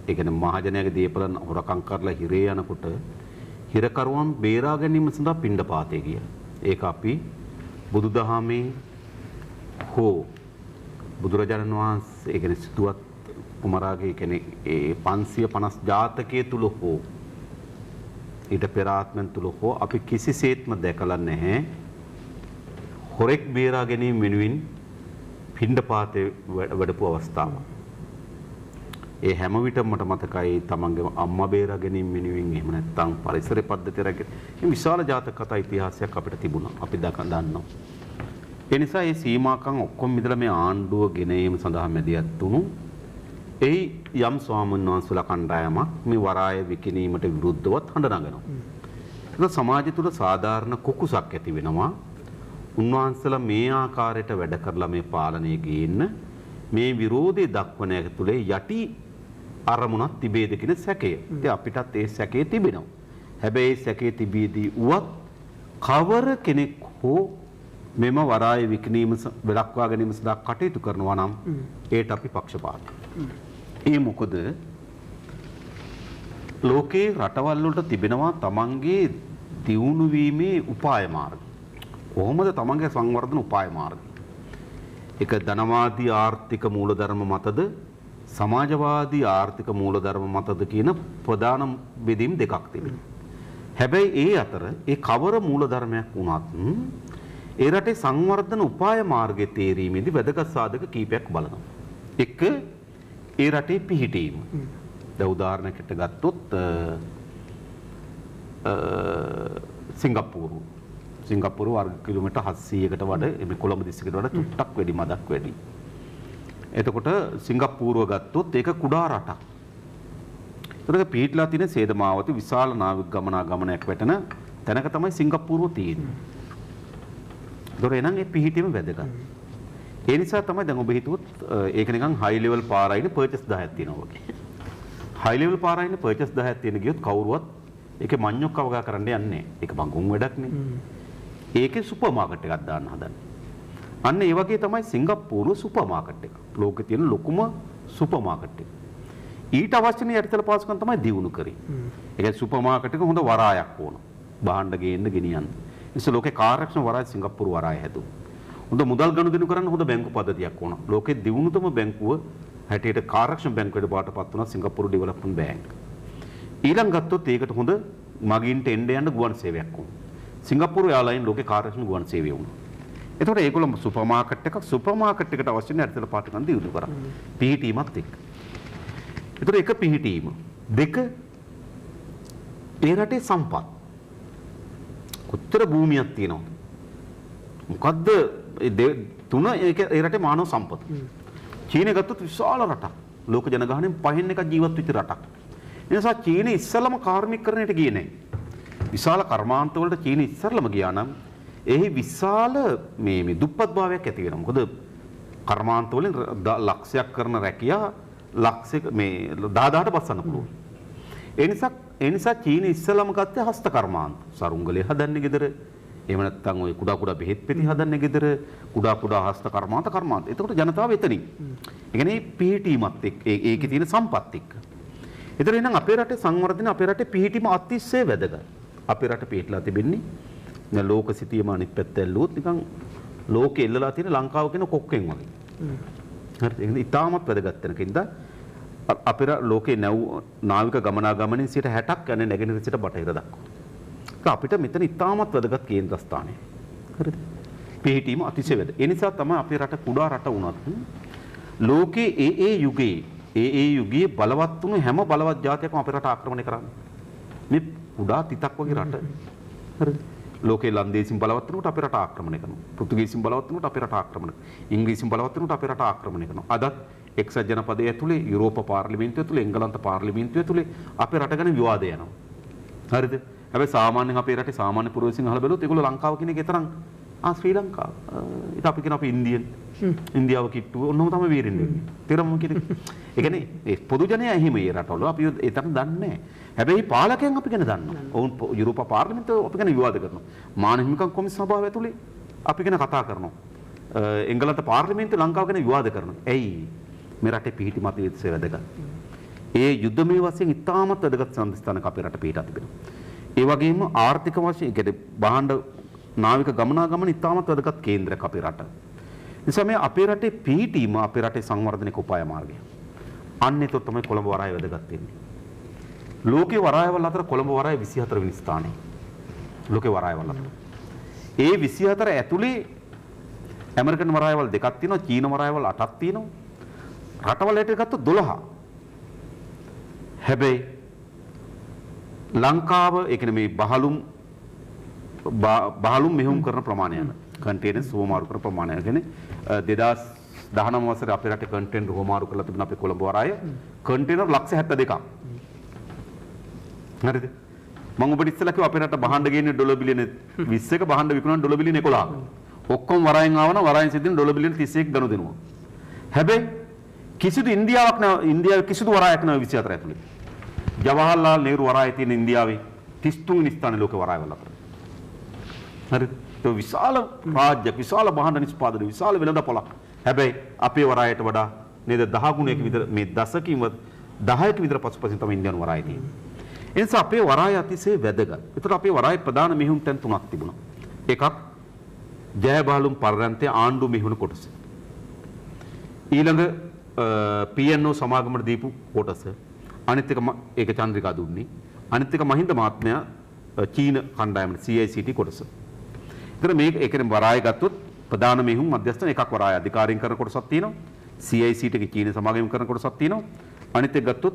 ඒ කියන්නේ මහජනයාගේ දීපල හොරකම් කරලා හිරේ යනකොට හිරකරුවන් බේරා ගැනීම සඳහා පිණ්ඩපාතේ ගියා. ඒක අපි බුදුදහමේ හෝ බුදුරජාණන් වහන්සේ ඒ කියන්නේ සිතුවත් කුමරාගේ කියන්නේ ඒ 550 ජාතකයේ තුල හෝ ඊට පෙර ආත්මෙන් තුල හෝ අපි කිසිසේත්ම දැකලා නැහැ හොරෙක් බේරා ගැනීම වෙනුවෙන් පිණ්ඩපාතේ වැඩපු අවස්ථාවක්. ඒ හැම විටම මට මතකයි තමන්ගේ අම්මා බේරා ගැනීම වෙනුවෙන් එහෙම නැත්නම් පරිසර පද්ධතිය රැගෙන මේ විශාල ජාතක කතා ඉතිහාසයක් අපිට තිබුණා. අපි දන්නවා. ඒ නිසා මේ සීමාකම් ඔක්කොම මිදලා මේ ආණ්ඩුව ගෙන ඒම සඳහා මැදිහත් වුණු ඒ යම් ස්වාමීන් වහන්සේලා කණ්ඩායමක් මේ වරාය විකිණීමට විරුද්ධවත් හඬ නගනවා. ඒක සමාජය තුළ සාධාරණ කුකුසක් ඇති වෙනවා. උන්වහන්සේලා මේ ආකාරයට වැඩ කරලා මේ පාලනය ගේන්න මේ විරෝධය දක්වන එක තුලේ යටි අරමුණක් තිබේද කියන සැකය. ඉතින් අපිටත් ඒ සැකය තිබෙනවා. හැබැයි ඒ සැකය තිබීදී උවත් කවර කෙනෙක් හෝ මෙම වරාය විකිණීම වළක්වා ගැනීම සඳහා කටයුතු කරනවා නම් ඒට අපි පක්ෂපාතයි. ඒ මොකද ලෝකේ රටවල් වලට තිබෙනවා තමන්ගේ දියුණු වීමේ උපාය මාර්ග. කොහොමද තමන්ගේ සංවර්ධන උපාය මාර්ග? එක ධනවාදී ආර්ථික මූලධර්ම මතද සමාජවාදී ආර්ථික මූලධර්ම මතද කියන ප්‍රධාන බෙදීම් දෙකක් තිබෙනවා. හැබැයි ඒ අතර ඒ කවර මූලධර්මයක් වුණත් ඒ රටේ සංවර්ධන උපාය මාර්ගයේ තේරීමේදී වැදගත් සාධක කීපයක් බලනවා. එක ඒ රටේ පිහිටීම. දැන් උදාහරණයකට ගත්තොත් සිංගප්පූරු වර්ග කිලෝමීටර් 700කට වඩා මේ කොළඹ දිස්ත්‍රික්කයට වඩා චුට්ටක් වැඩි මදක් වැඩි. එතකොට සිංගප්පූරුව ගත්තොත් ඒක කුඩා රටක්. ඒකට පිහිටලා තියෙන සේදමාවති විශාල නාවික ගමනාගමනයක් වැටෙන තැනක තමයි සිංගප්පූරුව තියෙන්නේ. ඒතොර එනං ඒ පිහිටීම වැදගත්. ඒ නිසා තමයි දැන් ඔබ හිතුවොත් ඒක නිකන් හයි ලෙවල් පාරයිනේ පර්චේස් 10ක් තියෙනවා වගේ. හයි ලෙවල් පාරයිනේ පර්චේස් 10ක් තියෙන ගියොත් කවුරුවත් ඒකේ මඤ්ඤොක්ක වගා කරන්න යන්නේ නැහැ. ඒක බංගුම් වැඩක් නේ. ඒකේ සුපර් මාකට් එකක් දාන්න හදන්නේ. අන්න ඒ වගේ තමයි සිංගප්පූරුව සුපර් මාකට් එක. ලෝකේ තියෙන ලොකුම සුපර් මාකට් එක. ඊට අවශ්‍ය නේ යටිතල පාසුකම් තමයි දියුණු කරේ. ඒ කියන්නේ සුපර් මාකට් එක හොඳ වරායක් ඕන. බාණ්ඩ ගේන්න ගෙනියන්න. ඉතින් ලෝකේ කාර්යක්ෂම වරාය සිංගප්පූරු වරාය හැදුවා. හොඳ මුදල් ගනුදෙනු කරන්න හොඳ බැංකු පද්ධතියක් ඕන. ලෝකේ දියුණුතම බැංකුව හැටියට කාර්යක්ෂම බැංකුවට බාටපත් වුණා සිංගප්පූරු ඩෙවලොප්මන්ට් බැංක්. ඊළඟ ගත්තොත් ඒකට හොඳ මගින්ට එන්න යන්න ගුවන් සේවයක් ඕන. සිංගප්පූරු එයාලයින් ලෝකේ කාර්යක්ෂම ගුවන් සේවය වුණා. එතකොට ඒගොල්ලෝ සුපර් මාකට් එකට අවශ්‍ය නැ අර්ථල පාටකම් දියුණු කරා. පිහිටීමත් එක්ක. එතකොට එක පිහිටීම. දෙක ඒ රටේ සම්පත්. කොච්චර භූමියක් තියෙනවද? මොකද්ද තුන ඒ රටේ මානව සම්පත. චීනය ගත්තොත් විශාල රටක්. ලෝක ජනගහනයෙන් පහෙන් එකක් ජීවත් වෙච්ච රටක්. ඒ නිසා චීනය ඉස්සලම කාර්මිකකරණයට ගියේ නැහැ. විශාල කර්මාන්ත වලට චීනය ඉස්සරලම ගියා නම් එහි විශාල මේ දුප්පත් භාවයක් ඇති වෙනවා. මොකද කර්මාන්ත වලින් ලක්ෂයක් කරන රැකියා ලක්ෂයක මේ 10000ට බස්සන්න පුළුවන්. ඒ නිසා චීනය ඉස්සලම ගත්තේ හස්ත කර්මාන්ත. සරුංගලේ හදන්නේ ගෙදර. එහෙම නැත්නම් ওই කුඩා බෙහෙත් පෙති හදන්නේ ගෙදර. කුඩා හස්ත කර්මාන්ත. එතකොට ජනතාව එතනින්. ඒ කියන්නේ පිහිටීමත් එක්ක ඒකේ තියෙන සම්පත් එක්ක. ඒතර එහෙනම් අපේ රටේ සංවර්ධන අපේ රටේ පිහිටීම අතිශය වැදගත්. අපේ රට පිහිටලා තිබෙන්නේ දැන් ලෝක සිතියම අනිත් පැත්ත ඇල්ලුවොත් නිකන් ලෝකෙ එල්ලලා තියෙන ලංකාව කියන කොක්කෙන් වගේ. හරිද? ඒක ඉතාමත් වැදගත් වෙනකින්ද අපේ ලෝකේ නාවික ගමනාගමනයෙන් 60%ක් යන්නේ නැගෙනහිර සිට බටහිර දක්වා. ඒක අපිට මෙතන ඉතාමත් වැදගත් කේන්ද්‍රස්ථානය. හරිද? පිහිටීම අතිශය වැදගත්. ඒ නිසා තමයි අපේ රට කුඩා රට වුණත් ලෝකේ ඒ යුගයේ බලවත් වුණු හැම බලවත් ජාතියක්ම අපේ රට ආක්‍රමණය කරන්නේ. මේ කුඩා තිතක් වගේ රට. හරිද? ලෝකේ ලන්දේසින් බලවත් වෙනකොට අපේ රට ආක්‍රමණය කරනවා. පෘතුගීසින් බලවත් වෙනකොට අපේ රට ආක්‍රමණය කරනවා. ඉංග්‍රීසින් බලවත් වෙනකොට අපේ රට ආක්‍රමණය කරනවා. අදත් එක්සත් ජනපදයේ ඇතුලේ යුරෝපා පාර්ලිමේන්තුව ඇතුලේ එංගලන්ත පාර්ලිමේන්තුව ඇතුලේ අපේ රට ගැන විවාද යනවා. හරිද? හැබැයි සාමාන්‍යයෙන් අපේ රටේ සාමාන්‍ය පුරවැසියන් අහලා බැලුවොත් ඒගොල්ලෝ ලංකාව කියන එකේ තරම් ශ්‍රී ලංකාව. ඒක අපි කියන අපි ඉන්දියන්. ඉන්දියාව කිට්ටුව ඔන්නම තමයි වීරින්නේ. තේරෙමු කියන්නේ. ඒ කියන්නේ ඒ පොදු ජනයා එහෙම ඒ රටවල අපි ඒ තරම් දන්නේ නැහැ. හැබැයි පාලකයන් අපි ගැන දන්නවා. ඔවුන් යුරෝපා පාර්ලිමේන්තුව අපි ගැන විවාද කරනවා. මානව හිමිකම් කොමිසම සභාව ඇතුලේ අපි ගැන කතා කරනවා. එංගලන්ත පාර්ලිමේන්තුව ලංකාව ගැන විවාද කරනවා. ඇයි? මේ රටේ පිහිටි මත ඉතිසේ වැදගත්. ඒ යුද්ධමය වශයෙන් ඉතාමත් වැදගත් සම්දිස්ථානක අපේ රට පිහිටා තිබෙනවා. ඒ වගේම ආර්ථික වශයෙන් කියන්නේ භාණ්ඩ නාවික ගමනාගමන ඉතාමත් වැදගත් කේන්ද්‍රයක් අපේ රට. නිසා මේ අපේ රටේ පිහිටීම අපේ රටේ සංවර්ධනයක උපාය මාර්ගය. අන්න ඒක තමයි කොළඹ වරාය වැදගත් වෙන්නේ. ලෝකේ වරායවල අතර කොළඹ වරාය 24 වෙනි ස්ථානයේ. ලෝකේ වරායවල අතර. ඒ 24 ඇතුලේ ඇමරිකන් වරායවල දෙකක් තියෙනවා, චීන වරායවල 8ක් තියෙනවා. රටවල හිට ගත්තොත් 12. හැබැයි ලංකාව ඒ කියන්නේ මේ බහලුම් මෙහෙයුම් කරන ප්‍රමාණය යන කන්ටේනර්ස් හෝමාරු කරන ප්‍රමාණය කියන්නේ 2019 වසරේ අපේ රටේ කන්ටේනර් හෝමාරු කරලා තිබුණ අපේ කොළඹ වරාය කන්ටේනර් 72ක්. හරිද? මම ඔබට ඉස්සෙල්ලා කිව්වා අපේ රට බහඬ ගේන්නේ ඩොලර් බිලියන 20ක බහඬ විකුණන ඩොලර් බිලියන 11ක. ඔක්කොම වරායෙන් ආවනම් වරායෙන් සිද්ධින ඩොලර් බිලියන 31ක් ගනු දෙනවා. හැබැයි කිසිදු ඉන්දියාවේ කිසිදු වරායක් නැහැ 24 ඇතුලේ. ජවහර්ලාල් නෙහ්රු වරාය තියෙන ඉන්දියාවේ 33 වෙනි ස්ථානයේ ලෝක වරායවල අතර. හරිද? ඒ විශාල රාජ්‍ය විශාල බහඬ නිෂ්පාදන විශාල වෙළඳපොළක්. හැබැයි අපේ වරායට වඩා නේද 10 ගුණයක විතර මේ දශකකින් 10ක විතර පසුපසින් තමයි ඉන්දියානු වරාය තියෙන්නේ. ඒ නිසා අපේ වරාය අතිශය වැදගත්. ඒතර අපේ වරාය ප්‍රධාන මෙහෙයුම් තැන් තුනක් තිබුණා. එකක් ජයබහලුම් පර්යන්තයේ ආණ්ඩු මෙහෙයුණු කොටස. ඊළඟ PNO සමාගමට දීපු කොටස. අනිත් එක ඒක චන්ද්‍රිකා දුන්නේ. අනිත් එක මහින්ද මහත්මයා චීන කණ්ඩායමට CICT කොටස. ඒතර මේක ඒ කියන්නේ වරාය ගත්තොත් ප්‍රධාන මෙහෙයුම් මධ්‍යස්ථාන එකක් වරාය අධිකාරීන් කරන කොටසක් තියෙනවා. CICT එකේ චීන සමාගම කරන කොටසක් තියෙනවා. අනිත් එක ගත්තොත්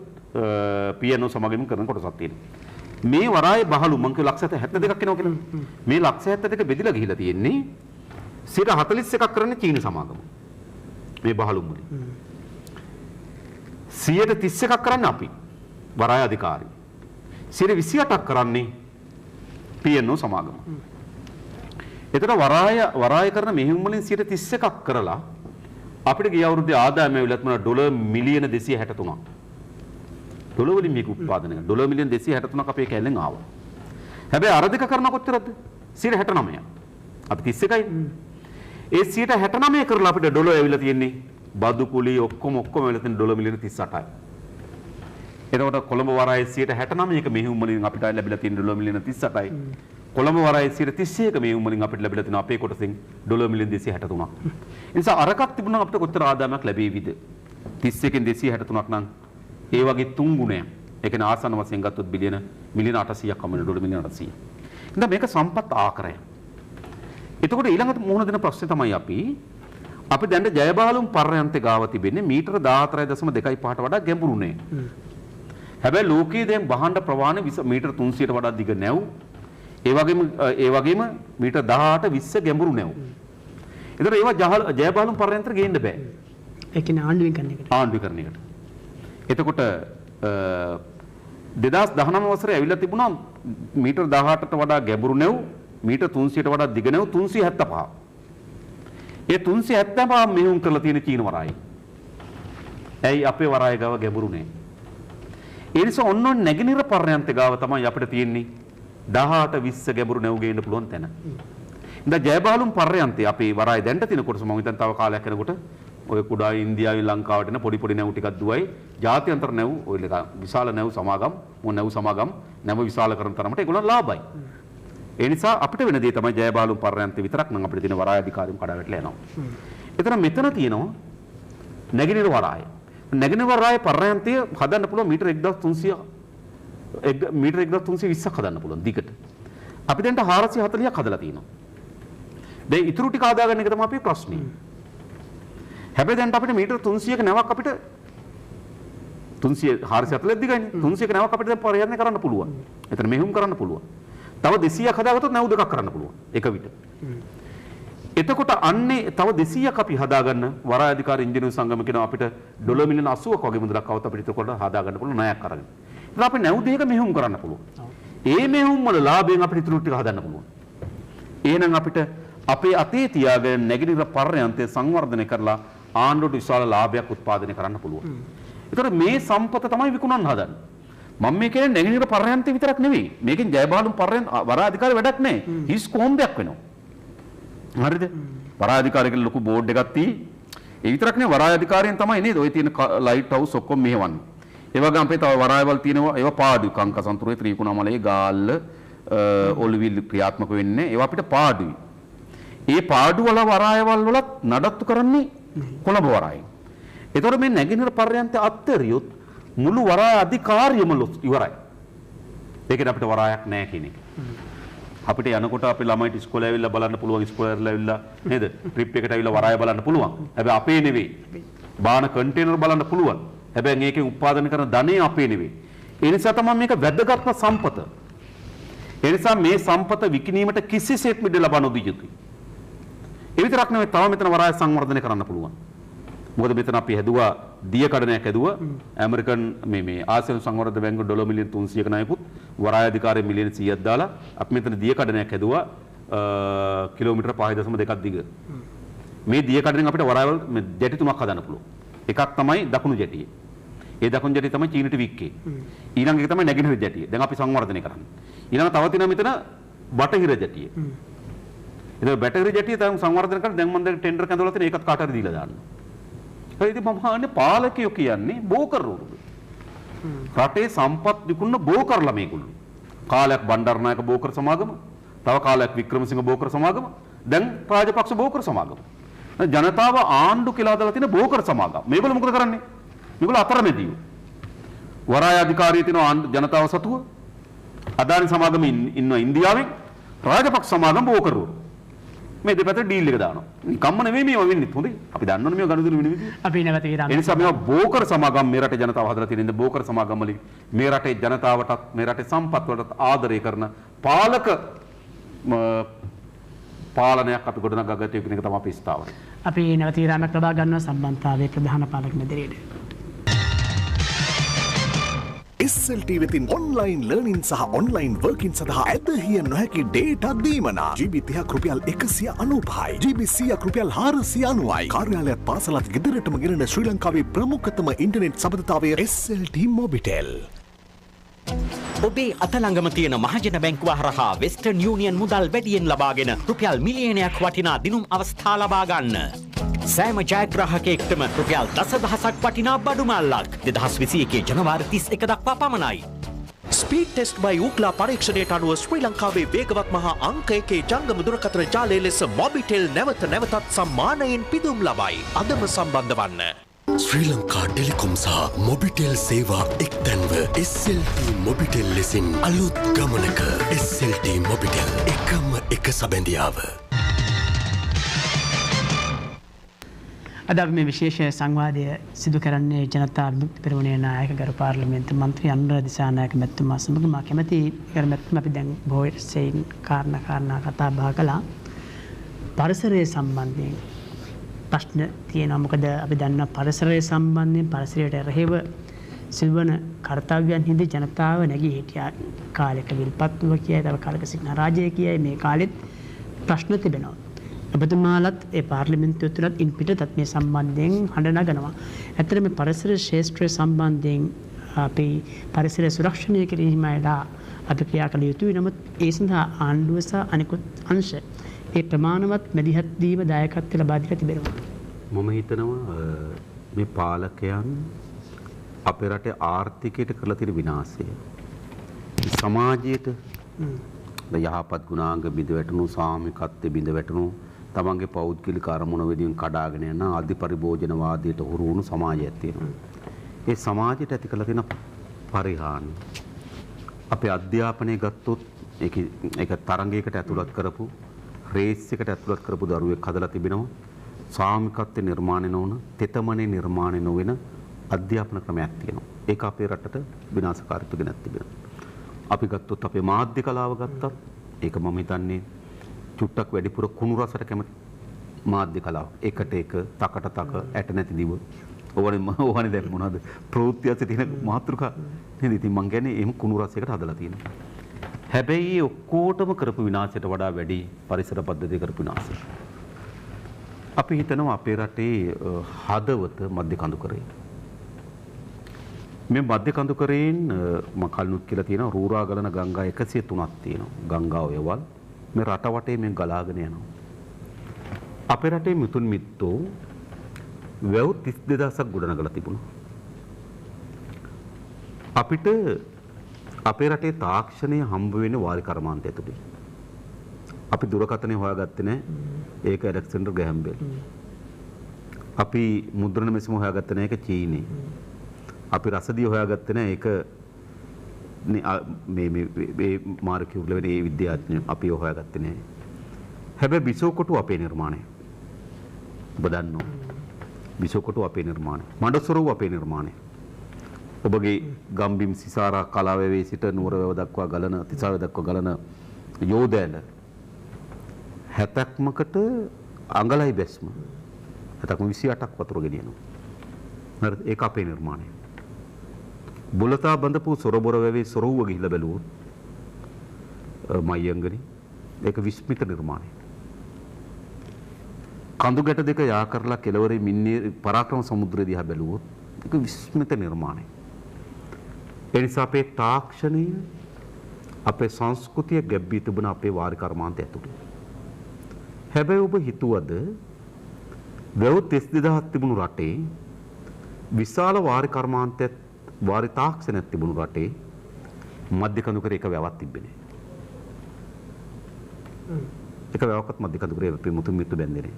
PNO සමාගම කරන කොටසක් තියෙනවා. මේ වරාය බහලු මං කිය ලක්ෂ 72ක් වෙනවා කියලා. මේ ලක්ෂ 72 බෙදලා ගිහිලා තියෙන්නේ 41ක් කරන්නේ චීන සමාගම. මේ බහලුම් වලින් 31ක් කරන්නේ අපි වරාය අධිකාරී. 28ක් කරන්නේ PNO සමාගම. එතකොට වරාය කරන මෙහෙයුම් වලින් 31ක් කරලා අපිට ගිය අවුරුද්දේ ආදායම ඇවිල්ලා තියෙනවා ඩොලර් මිලියන 263ක්. ඩොලර් වලින් මේක උත්පාදනය කරනවා. ඩොලර් මිලියන 263ක් අපේ කැලෙන් ආවා. හැබැයි අර දෙක කරන කොච්චරද? 69ක්. අපි 31යි. ඒ 69 කරලා අපිට ඩොලර් ඇවිල්ලා තියෙන්නේ බදු කුලී ඔක්කොම ඇවිල්ලා තියෙන ඩොලර් මිලියන 38යි. එතකොට කොළඹ වරායේ 69ක මෙහෙයුම් වලින් අපිට ලැබිලා තියෙන ඩොලර් මිලියන 38යි. කොළඹ වරායේ 31ක මෙහෙයුම් වලින් අපිට ලැබිලා තියෙන අපේ කොටසෙන් ඩොලර් මිලියන 263ක්. ඒ නිසා අරකක් තිබුණා අපිට කොච්චර ආදායමක් ලැබෙයිද? 31කින් 263ක් නම් ඒ වගේ තුන් ගුණයක්. ඒ කියන්නේ ආසන්න වශයෙන් ගත්තොත් මිලියන 800ක් වමන ඩොලර් මිලියන 800. ඉතින් මේක සම්පත් ආකාරය. එතකොට ඊළඟට මුහුණ දෙන ප්‍රශ්නේ තමයි අපි දැන් ජයබහලුම් පර්යන්තේ ගාව තිබෙන්නේ මීටර 14.25ට වඩා ගැඹුරු නේ. හැබැයි ලෝකයේ දැන් බහඬ ප්‍රවාහන මීටර 300ට වඩා දිග නැව්. ඒ වගේම මීටර් 18 20 ගැඹුරු නැව්. ඒතර ඒවා ජයබාලුම් පර්යන්තර ගේන්න බෑ. ඒ කියන්නේ ආණ්ඩුවෙන් කරන එකට. ආණ්ඩුවෙන් කරන එකට. එතකොට 2019 වසරේ ඇවිල්ලා තිබුණා මීටර් 18ට වඩා ගැඹුරු නැව් මීටර් 300ට වඩා දිග නැව් 375. ඒ 375 මෙහෙයුම් කරලා තියෙන චීන වරායයි. ඇයි අපේ වරාය ගාව ගැඹුරු නෑ. ඒ නිසා ඔන්න නැගෙනහිර පර්යන්ත ගාව තමයි අපිට තියෙන්නේ 18 20 ගැඹුරු නැව් ගේන්න පුළුවන් තැන. ඉතින් ජයබාලුම් පර්යන්තේ අපේ වරාය දැන්ට තියෙන කොටස මම හිතන් තව කාලයක් යනකොට ඔය කුඩා ඉන්දියාවේ ලංකාවට එන පොඩි නැව් ටිකක් දුවයි ජාත්‍යන්තර නැව් ඔය විශාල නැව් සමාගම් නැව් විශාල කරන තරමට ඒගොල්ලන් ලාභයි. ඒ නිසා අපිට වෙන දේ තමයි ජයබාලුම් පර්යන්තේ විතරක් නම් අපිට තියෙන වරාය අධිකාරියම් කඩාවැටලා යනවා. එතන මෙතන තියෙනවා නැගෙනහිර වරාය. නැගෙනහිර වරාය පර්යන්තය හදන්න පුළුවන් මීටර 1320ක් හදන්න පුළුවන් දිගට. අපි දැන් 440ක් හදලා තියෙනවා. දැන් ඉතුරු ටික හදාගන්න එක තමයි අපේ ප්‍රශ්නේ. හැබැයි දැන් අපිට මීටර 300ක නැවක් අපිට 440ක් දිගයිනේ 300ක නැවක් අපිට දැන් පරිහරණය කරන්න පුළුවන්. එතන මෙහෙයුම් කරන්න පුළුවන්. තව 200ක් හදාගත්තොත් නැව් දෙකක් කරන්න පුළුවන් එක විට. එතකොට අන්නේ තව 200ක් අපි හදාගන්න වරාය අධිකාරී ඉංජිනේරු සංගම කියනවා අපිට ඩොලර් මිලියන 80ක් වගේ මුදලක් આવත් අපිට එතකොට හදාගන්න පුළුවන් ණයක් අරගෙන. ඉතින් අපි නැව් දෙක මෙහෙයුම් කරන්න පුළුවන්. ඒ මෙහෙයුම් වල ලාභයෙන් අපිට ඉතුරු ටික හදන්න පුළුවන්. එහෙනම් අපිට අපේ අතේ තියාගෙන නැගෙනහිර පර්යන්තය සංවර්ධනය කරලා ආණ්ඩුවට විශාල ලාභයක් උත්පාදනය කරන්න පුළුවන්. ඒතර මේ සම්පත තමයි විකුණන්න හදන්නේ. මම මේ කියන්නේ නැගෙනහිර පර්යන්තය විතරක් නෙවෙයි. මේකෙන් ජයබාලුම් පර්යන්ත වරාය අධිකාරිය වැඩක් නැහැ. හිස් කොම්බයක් වෙනවා. හරිද? වරාය අධිකාරියක ලොකු බෝඩ් එකක් තියෙයි. ඒ විතරක් නෙවෙයි වරාය අධිකාරියෙන් තමයි නේද ඔය තියෙන ලයිට් හවුස් ඔක්කොම මෙහෙවන්නේ. ඒ වගේම අපේ තව වරායවල් තියෙනවා ඒවා පාඩුයි. කංකසන්තුරේ ත්‍රිකුණාමලයේ ගාල්ල ඔලිවිල් ක්‍රියාත්මක වෙන්නේ. ඒවා අපිට පාඩුයි. ඒ පාඩු වල වරායවල් වලත් නඩත්තු කරන්නේ කොළඹ වරායෙන්. ඒතකොට මේ නැගෙනහිර පර්යන්තය අත්තරියොත් මුළු වරාය අධිකාරියම ඉවරයි. ඒකෙන් අපිට වරායක් නැහැ කියන එක. අපිට යනකොට අපේ ළමයිට ඉස්කෝලේ ඇවිල්ලා බලන්න පුළුවන් ඉස්කෝලේ ඇවිල්ලා නේද? ට්‍රිප් එකට ඇවිල්ලා වරාය බලන්න පුළුවන්. හැබැයි අපේ නෙවෙයි. බාන කන්ටේනර් බලන්න පුළුවන්. හැබැයි මේකෙන් උත්පාදනය කරන ධනෙ අපේ නෙවෙයි. ඒ නිසා තමයි මේක වැදගත්ම සම්පත. ඒ නිසා මේ සම්පත විකිණීමට කිසිසේත් මිඩ ලබා නොදිය යුතුයි. ඒ විතරක් නෙවෙයි තව මෙතන වරාය සංවර්ධනය කරන්න පුළුවන්. මොකද මෙතන අපි හැදුවා දිය කඩනයක් හැදුවා ඇමරිකන් මේ ආසියානු සංවර්ධන බැංකුව ඩොලර් මිලියන 300ක ණයකුත් වරාය අධිකාරිය මිලියන 100ක් දාලා අපි මෙතන දිය කඩනයක් හැදුවා කිලෝමීටර 5.2ක් දිග. මේ දිය කඩනෙන් අපිට වරායවල ජැටි තුනක් හදන්න පුළුවන්. එකක් තමයි දකුණු ජැටිය. ඒ දකුණු ජැටිය තමයි චීනට වික්කේ. ඊළඟ එක තමයි නැගෙනහිර ජැටිය. දැන් අපි සංවර්ධනය කරන්නේ. ඊළඟ තව තියෙනවා මෙතන බටහිර ජැටිය. ඒක බටහිර ජැටිය තමයි සංවර්ධනය කරලා දැන් මම දැන් ටෙන්ඩර් කැඳවලා තියෙන ඒකත් කාට හරි දීලා දාන්න. ඉතින් මම අහන්නේ පාලකයෝ කියන්නේ බෝකර්වරු. රටේ සම්පත් විකුණන බෝකර්ලා මේගොල්ලෝ. කාලයක් බණ්ඩාරනායක බෝකර් සමාගම, තව කාලයක් වික්‍රමසිංහ බෝකර් සමාගම, දැන් රාජපක්ෂ බෝකර් සමාගම. ජනතාව ආණ්ඩු කියලා දාලා තියෙන බෝකර් සමාගම. මේගොල්ලෝ මොකද කරන්නේ? මේගොල්ලෝ අතරමැදියෝ. වරාය අධිකාරිය තියෙන ජනතාව සතුව, අදානි සමාගම ඉන්න ඉන්දියාවෙන් රාජපක්ෂ සමාගම බෝකර්වරු. මේ දෙපැත්තට ඩීල් එක දානවා. නිකම්ම නෙවෙයි මේවා වෙන්නේ. හොඳයි. අපි දන්නවනේ මේවා ගනුදෙනු වෙන විදිහ. අපි නැවත විරාම. ඒ නිසා මේවා බෝකර් සමාගම් මේ රටේ ජනතාව හදලා තියෙන බෝකර් සමාගම් වලින් මේ රටේ ජනතාවටත් මේ රටේ සම්පත් වලට ආදරය කරන පාලක පාලනයක් අපි ගොඩනගා ගත යුතු කියන එක තමයි අපේ ස්ථාවරය. අපි නැවත විරාමයක් ලබා ගන්නවා සම්බන්ධතාවයේ ප්‍රධාන පාලක මැදිරියට. SLT වෙතින් ඔන්ලයින් ලර්නින් සහ ඔන්ලයින් වර්කින් සඳහා ඇදහිය නොහැකි ඩේටා දීමනා GB 30ක් රුපියල් 195යි GB 100ක් රුපියල් 490යි කාර්යාලයත් පාසලත් ගෙදරටම ගෙනෙන ශ්‍රී ලංකාවේ ප්‍රමුඛතම ඉන්ටර්නෙට් සබඳතාවය SLT මොබිටෙල්. ඔබේ අතළඟම තියෙන මහජන බැංකුව හරහා වෙස්ටර්න් යූනියන් මුදල් වැඩියෙන් ලබාගෙන රුපියල් මිලියනයක් වටිනා දිනුම් අවස්ථා ලබා ගන්න. සෑම ජයග්‍රාහකයෙක්ටම රුපියල් 10,000ක් වටිනා බඩු මල්ලක් 2021 ජනවාරි 31 දක්වා පමණයි. ස්පීඩ් ටෙස්ට් බයි උක්ලා පරීක්ෂණයට අනුව ශ්‍රී ලංකාවේ වේගවත් මහා අංක 1 ජංගම දුරකථන ජාලය ලෙස මොබිටෙල් නැවත නැවතත් සම්මානයෙන් පිදුම් ලබයි. අදම සම්බන්ධ වන්න. ශ්‍රී ලංකා ටෙලිකොම් සහ මොබිටෙල් සේවා එක්තැන්ව SLT මොබිටෙල් ලෙසින් අලුත් ගමනක SLT මොබිටෙල් එකම එක සබැඳියාව. අද අපි මේ විශේෂ සංවාදය සිදු කරන්නේ ජනතා විමුක්ති පෙරමුණේ නායක ගරු පාර්ලිමේන්තු මන්ත්‍රී අනුර දිසානායක මැතිතුමා සමග මා කැමති ගරු මැතිතුමා අපි දැන් බොහෝ සෙයින් කාරණා කතා බහ කළා පරිසරයේ සම්බන්ධයෙන් ප්‍රශ්න තියෙනවා මොකද අපි දන්නා පරිසරය සම්බන්ධයෙන් පරිසරයට එරෙහිව සිල්වන කර්තව්‍යයන් හිදී ජනතාව නැගී හිටියා කාලයක විල්පත්තුව කියයි තව කාලයක සිටින රාජ්‍යය කියයි මේ කාලෙත් ප්‍රශ්න තිබෙනවා ඔබතුමාලත් ඒ පාර්ලිමේන්තුව තුළත් ඉන් පිටතත් මේ සම්බන්ධයෙන් හඬ නගනවා. ඇත්තට මේ පරිසර ශාස්ත්‍රය සම්බන්ධයෙන් අපි පරිසර සුරක්ෂණය කිරීමේලා අපි ක්‍රියා කළ යුතුයි. නමුත් ඒ සඳහා ආණ්ඩුව සහ අනිකුත් අංශ ඒ ප්‍රමාණවත් මැදිහත් වීම දායකත්වය ලබා දීලා තිබෙනවා. මම හිතනවා මේ පාලකයන් අපේ රටේ ආර්ථිකයට කරලා තියෙන විනාශය සමාජයට යහපත් ගුණාංග බිඳ වැටුණු සාමිකත්වය බිඳ වැටුණු තමන්ගේ පෞද්ගලික අරමුණ වෙනුවෙන් කඩාගෙන යන අධි පරිභෝජනවාදයට හුරු වුණු සමාජයක් තියෙනවා. ඒ සමාජයට ඇති කළ තියෙන පරිහානි අපේ අධ්‍යාපනය ගත්තොත් ඒක තරංගයකට ඇතුළත් කරපු රේස් එකට ඇතුළත් කරපු දරුවෙක් හදලා තිබෙනවා. සාමිකත්වය නිර්මාණය නොවන තෙතමනේ නිර්මාණය නොවන අධ්‍යාපන ක්‍රමයක් තියෙනවා. ඒක අපේ රටට විනාශකාරීත්ව ගෙනත් තිබෙනවා. අපි ගත්තොත් අපේ මාධ්‍ය කලාව ගත්තත් ඒක මම හිතන්නේ චුට්ටක් වැඩිපුර කුණු රසට කැමති මාධ්‍ය කලාව. එකට එක තකට තක ඇට නැති දිව. ඕවනේ දැන් මොනවද ප්‍රවෘත්තියත් තියෙන මාතෘකා නේද? ඉතින් මං කියන්නේ එහෙම කුණු රසයකට හදලා තියෙනවා. හැබැයි ඔක්කොටම කරපු විනාශයට වඩා වැඩි පරිසර පද්ධතිය කරපු විනාශය. අපි හිතනවා අපේ රටේ හදවත මධ්‍ය කඳුකරේ. මේ මධ්‍ය කඳුකරේන් මම කලිනුත් කියලා තියෙනවා රූරා ගලන ගංගා 103ක් තියෙනවා. ගංගා ඔයවල් මේ රට වටේ මේ ගලාගෙන යනවා. අපේ රටේ මුතුන් මිත්තෝ වැව් 32000ක් ගොඩනගලා තිබුණා. අපිට අපේ රටේ තාක්ෂණය හම්බ වෙන්නේ වාරි කර්මාන්තය ඇතුලේ. අපි දුරකථනය හොයාගත්තේ නැහැ. ඒක ඇලෙක්සැන්ඩර් ග්‍රැහම් බෙල්. අපි මුද්‍රණ මෙසම හොයාගත්තේ නැහැ. ඒක චීනේ. අපි රසදිය හොයාගත්තේ නැහැ. ඒක මේ මාර්ක් කියුග්ලර් වෙන ඒ විද්‍යාඥයෝ අපි හොයාගත්තේ නැහැ. හැබැයි බිසෝකොටු අපේ නිර්මාණය. ඔබ දන්නවා. බිසෝකොටු අපේ නිර්මාණය. මඩසොරව අපේ නිර්මාණය. ඔබගේ ගම්බිම් සිසාරා කලාවැවේ සිට නුවරවැව දක්වා ගලන තිසාව දක්වා ගලන යෝදෑල 70කට අඟලයි බැස්ම 28ක් වතුර ගෙනියනවා. හරිද? ඒක අපේ නිර්මාණය. බුලතා බඳපු සොරබොර වැවේ සොරවුව ගිහිල්ලා බැලුවොත් මයංගනි ඒක විස්මිත නිර්මාණය. කඳු ගැට දෙක යා කරලා කෙළවරේ මින්නේ පරාක්‍රම සමුද්‍රය දිහා බැලුවොත් ඒක විස්මිත නිර්මාණය. ඒ නිසා අපේ තාක්ෂණය අපේ සංස්කෘතිය ගැබ්බී තිබුණ අපේ වාරි කර්මාන්තය ඇතුළේ. හැබැයි ඔබ හිතුවද වැව් 32000ක් තිබුණු රටේ විශාල වාරි කර්මාන්තයක් වාරි තාක්ෂණයක් තිබුණු රටේ මධ්‍ය කඳුකරේ එක වැවක් තිබෙන්නේ නැහැ. එක වැවක්වත් මධ්‍ය කඳුකරේ අපේ මුතුන් මිත්තු බැඳේ නැහැ.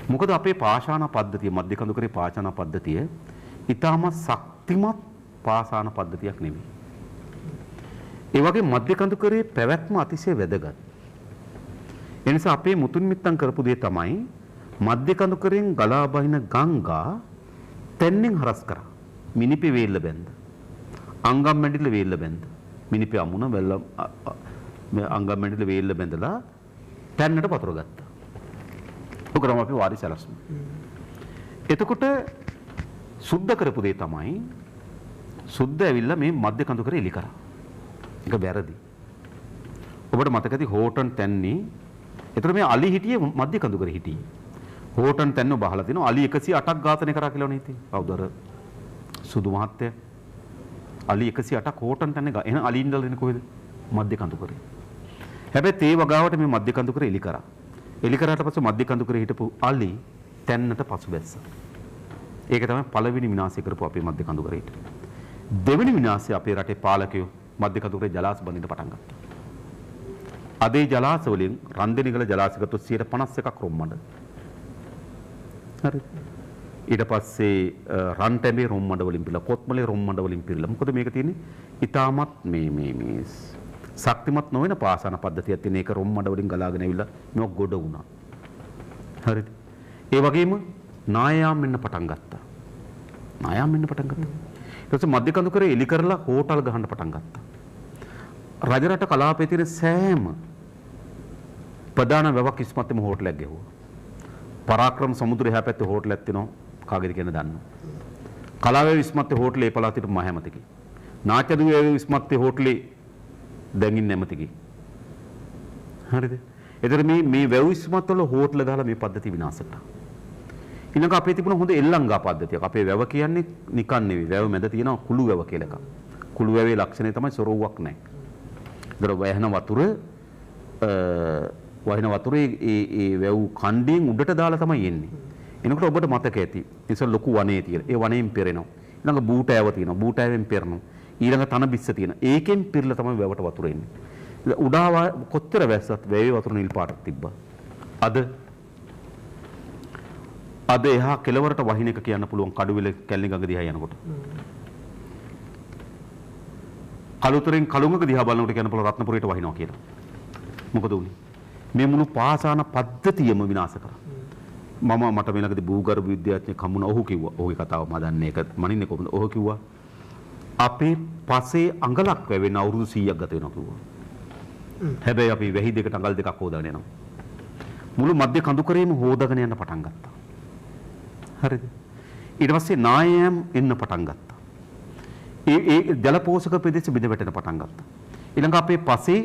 මොකද අපේ පාෂාණ පද්ධතිය මධ්‍ය කඳුකරේ පාෂාණ පද්ධතිය ඊටම ශක්තිමත් පාෂාණ පද්ධතියක් නෙමෙයි. ඒ වගේ මධ්‍ය කඳුකරේ පැවැත්ම අතිශය වැදගත්. ඒ නිසා අපේ මුතුන් මිත්තන් කරපු දේ තමයි මධ්‍ය කඳුකරෙන් ගලා බහින ගංගා තැන්නෙන් හරස් කරා. මිනිපේ වේල්ල බැඳ. අංගම් මැඩිල වේල්ල බැඳ. මිනිපේ අමුණ වැල්ල අංගම් මැඩිල වේල්ල බැඳලා තැන්නට වතුර ගත්තා. ඔකරම අපි වාරි සැලසුම. එතකොට සුද්ධ කරපු දේ තමයි සුද්ධ ඇවිල්ලා මේ මධ්‍ය කඳුකරේ එලි කරා. ඒක වැරදි. ඔබට මතක ඇති හෝටන් තැන්නේ. ඒතර මේ අලි හිටියේ මධ්‍ය කඳුකරේ හිටියේ. හෝටන් තැන්න බහලා තිනවා අලි 108ක් ඝාතනය කරා කියලා නේ හිටියේ. කවුද අර සුදු මහත්තයා? අලි 108ක් හෝටන් තැන්නේ ගා. එහෙනම් අලි ඉඳලා ඉන්නේ කොහෙද? මධ්‍ය කඳුකරේ. හැබැයි තේ වගාවට මේ මධ්‍ය කඳුකරේ එලි කරා. එලි කරාට පස්සේ මධ්‍ය කඳුකරේ හිටපු අලි තැන්නට පසු බැස්සා. ඒක තමයි පළවෙනි විනාශය කරපු අපේ මධ්‍ය කඳුකරේට. දෙවෙනි විනාශය අපේ රටේ පාලකයෝ මධ්‍ය කඳුකරේ ජලාශ බඳින්න පටන් ගත්තා. අද ඒ ජලාශ වලින් රන්දෙනිගල ජලාශ ගත්තොත් 51ක් රොම්මඩ. හරි. ඊට පස්සේ රන්ටැඹේ රොම්මඩ වලින් පිරලා කොත්මලේ රොම්මඩ වලින් පිරලා. මොකද මේක තියෙන්නේ ඊටමත් මේ ශක්තිමත් නොවන පාසන පද්ධතියක් තියෙන එක රොම්මඩ වලින් ගලාගෙන ඇවිල්ලා මේක ගොඩ වුණා. හරිද? ඒ වගේම නායාම් වෙන්න පටන් ගත්තා. නායාම් වෙන්න පටන් ගත්තා. ඊට පස්සේ මධ්‍ය කඳුකරේ එලි කරලා හෝටල් ගහන්න පටන් ගත්තා. රජරට කලාපයේ තියෙන සෑම ප්‍රධාන වැවක් ඉස්මත්තේම හෝටලයක් ගැහුවා. පරාක්‍රම සමුද්‍රය එහා පැත්තේ හෝටලයක් තියෙනවා. කාගෙද කියන දන්නවා. කලාවේ ඉස්මත්තේ හෝටලේ පළාතේ මහ ඇමතිගේ. නාට්‍යදුවේ ඉස්මත්තේ හෝටලේ දැන් ඉන්නේ ඇමතිගේ. හරිද? එතකොට මේ වැව් ඉස්මත් වල හෝටල ගහලා මේ පද්ධතිය විනාශ කරා. ඊළඟ අපේ තිබුණ හොඳ එල්ලංගා පද්ධතියක්. අපේ වැව කියන්නේ නිකන් නෙවෙයි. වැව මැද තියෙනවා කුළු වැව කියලා එකක්. කුළු වැවේ ලක්ෂණය තමයි සොරවුවක් නැහැ. ඒතර වහින වතුරේ ඒ වැව් කණ්ඩයෙන් උඩට දාලා තමයි එන්නේ. එනකොට ඔබට මතක ඇති. ඉතින් ලොකු වනේ තියෙන. ඒ වනයෙන් පෙරෙනවා. ඊළඟ බූටෑව තියෙනවා. බූටෑවෙන් පෙරෙනවා. ඊළඟ තන බිස්ස තියෙන. ඒකෙන් පිරලා තමයි වැවට වතුර එන්නේ. උඩා කොච්චර වැස්සත් වැවේ වතුර නිල් පාටක් තිබ්බා. අද එහා කෙළවරට වහින එක කියන්න පුළුවන් කඩුවෙල කැලණි ගඟ දිහා යනකොට. කලුතරෙන් කලුඟක දිහා බලනකොට කියන්න පුළුවන් රත්නපුරයට වහිනවා කියලා. මොකද උනේ? මේ මුළු පාසාන පද්ධතියම විනාශ කරා. මට වෙනකදී භූගර්භ විද්‍යාඥයෙක් හම්බුණා. ඔහු කිව්වා. ඔහුගේ කතාව මම දන්නේ ඒක මනින්නේ කොහොමද? ඔහු කිව්වා අපේ පසේ අඟලක් වැවෙන අවුරුදු 100ක් ගත වෙනවා කිව්වා. හැබැයි අපි වැහි දෙකට අඟල් දෙකක් හොදාගෙන යනවා. මුළු මධ්‍ය කඳුකරේම හොදාගෙන යන්න පටන් ගත්තා. හරිද? ඊට පස්සේ නායම් එන්න පටන් ගත්තා. ඒ ජල පෝෂක ප්‍රදේශ බිඳ වැටෙන පටන් ගත්තා. ඊළඟ අපේ පසේ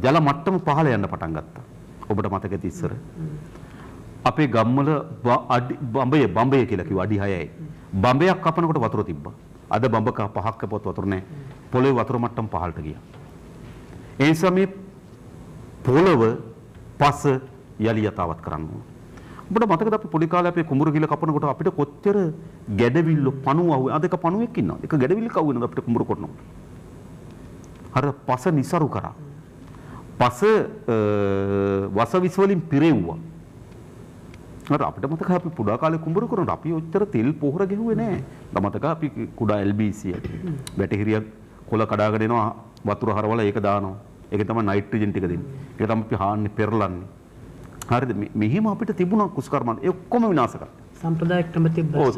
ජල මට්ටම පහළ යන්න පටන් ගත්තා. ඔබට මතක ඇති ඉස්සර. අපේ ගම්වල බම්බය කියලා කිව්වා අඩි 6යි. බම්බයක් කපනකොට වතුර තිබ්බා. අද බම්බක 5ක් කපුවත් වතුර නැහැ. පොළවේ වතුර මට්ටම පහළට ගියා. ඒ නිසා මේ පොළව පස යලි යතාවත් කරන්න ඕන. ඔබට මතකද අපි පොඩි කාලේ අපේ කුඹුර ගිල කපනකොට අපිට කොච්චර ගැඩවිල්ල පණුව අහුවේ. අද එක පණුවෙක් ඉන්නවා. එක ගැඩවිල්ලක් අහුවෙනද අපිට කුඹුර කොටනවා. අර පස નિසරු කරා. පස වසවිස් වලින් පිරෙව්වා. අර අපිට මතක අපි පුඩා කාලේ කුඹුර කරනකොට අපි ඔච්චර තෙල් පොහොර ගෙහුවේ නෑ. මතක අපි කුඩා LBC බැටහිරියක් කොළ කඩාගෙන එනවා වතුර හරවලා ඒක දානවා. ඒක තමයි නයිට්‍රජන් ටික දෙන්නේ. ඒක තමයි අපි හාන්නේ පෙරලන්නේ. හරිද? මෙහිම අපිට තිබුණා කුස්කර්මන්. ඒ ඔක්කොම විනාශ කරා. සම්ප්‍රදායික ක්‍රම තිබ්බා.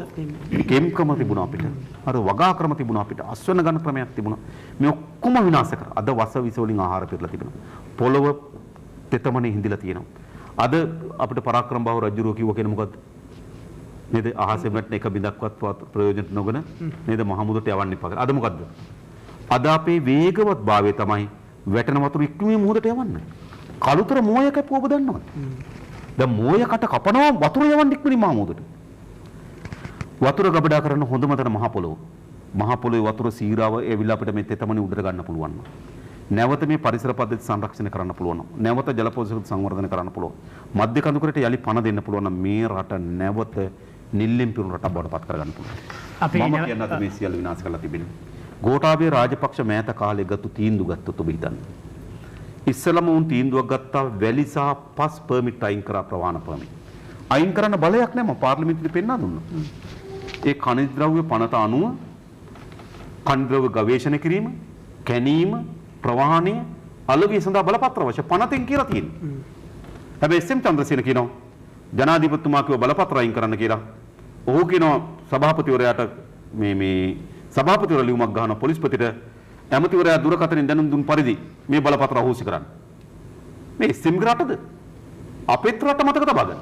කෙම්කම තිබුණා අපිට. අර වගා ක්‍රම තිබුණා අපිට. අස්වැන්න ගන්න ක්‍රමයක් තිබුණා. මේ ඔක්කොම විනාශ කරා. අද වස විස වලින් ආහාර පෙරලා තිබුණා. පොළව තෙතමනේ හිඳිලා තියෙනවා. අද අපිට පරාක්‍රම බහුව රජුරෝ කිව්ව කියන මොකද්ද? නේද? අහසෙන් වැටෙන එක බිඳක්වත් ප්‍රයෝජනට නොගෙන නේද මහමුදට යවන්න එපා කියලා. අද මොකද්ද? අද අපේ වේගවත් භාවය තමයි වැටෙන වතුර ඉක්මනින් මුහුදට යවන්න. කලුතර මෝය කැපුව ඔබ දන්නවද? දැන් මෝය කට කපනවා වතුර යවන්න ඉක්මනින් මහමුදට. වතුර ගබඩා කරන හොඳම තැන මහ පොළොව. මහ පොළොවේ වතුර සීරාව එවිලා අපිට මේ තෙතමනේ උඩට ගන්න පුළුවන්. නැවත මේ පරිසර පද්ධති සංරක්ෂණය කරන්න පුළුවන්. නැවත ජල පෝෂක සංවර්ධනය කරන්න පුළුවන්. මධ්‍ය කඳුකරට යලි පණ දෙන්න පුළුවන් නම් මේ රට නැවත නිල්ලෙන් පිරුණු රටක් බවට පත් කරගන්න පුළුවන්. මම කියන්න අද මේ සියල්ල විනාශ කරලා තිබෙනවා. ගෝඨාභය රාජපක්ෂ මෑත කාලේ ගත්තු තීන්දුව ගත්තොත් ඔබ හිතන්න. ඉස්සලම උන් තීන්දුවක් ගත්තා වැලි සහ පස් පර්මිට් අයින් කරා ප්‍රවාහන පර්මිට්. අයින් කරන්න බලයක් නැහැ මම පාර්ලිමේන්තුවේ පෙන්නලා දුන්නා. ඒ khනිජ ද්‍රව්‍ය පනත අනුව khනිජ ද්‍රව්‍ය ගවේෂණය කිරීම, කැණීම, ප්‍රවාහණය, අලගිය සඳහා බලපත්‍ර අවශ්‍ය පනතෙන් කියලා තියෙනවා. හැබැයි එස්.එම්. චන්ද්‍රසේන කියනවා ජනාධිපතිතුමා කිව්ව බලපත්‍ර අයින් කරන්න කියලා. ඔහු කියනවා සභාපතිවරයාට මේ සභාපතිවරයා ලියුමක් ගහන පොලිස්පතිට ඇමතිවරයා දුරකථනයෙන් දැනුම් දුන් පරිදි මේ බලපත්‍ර අහෝසි කරන්න. මේ එස්.එම්. රටද? අපේත් රට මතක තබා ගන්න.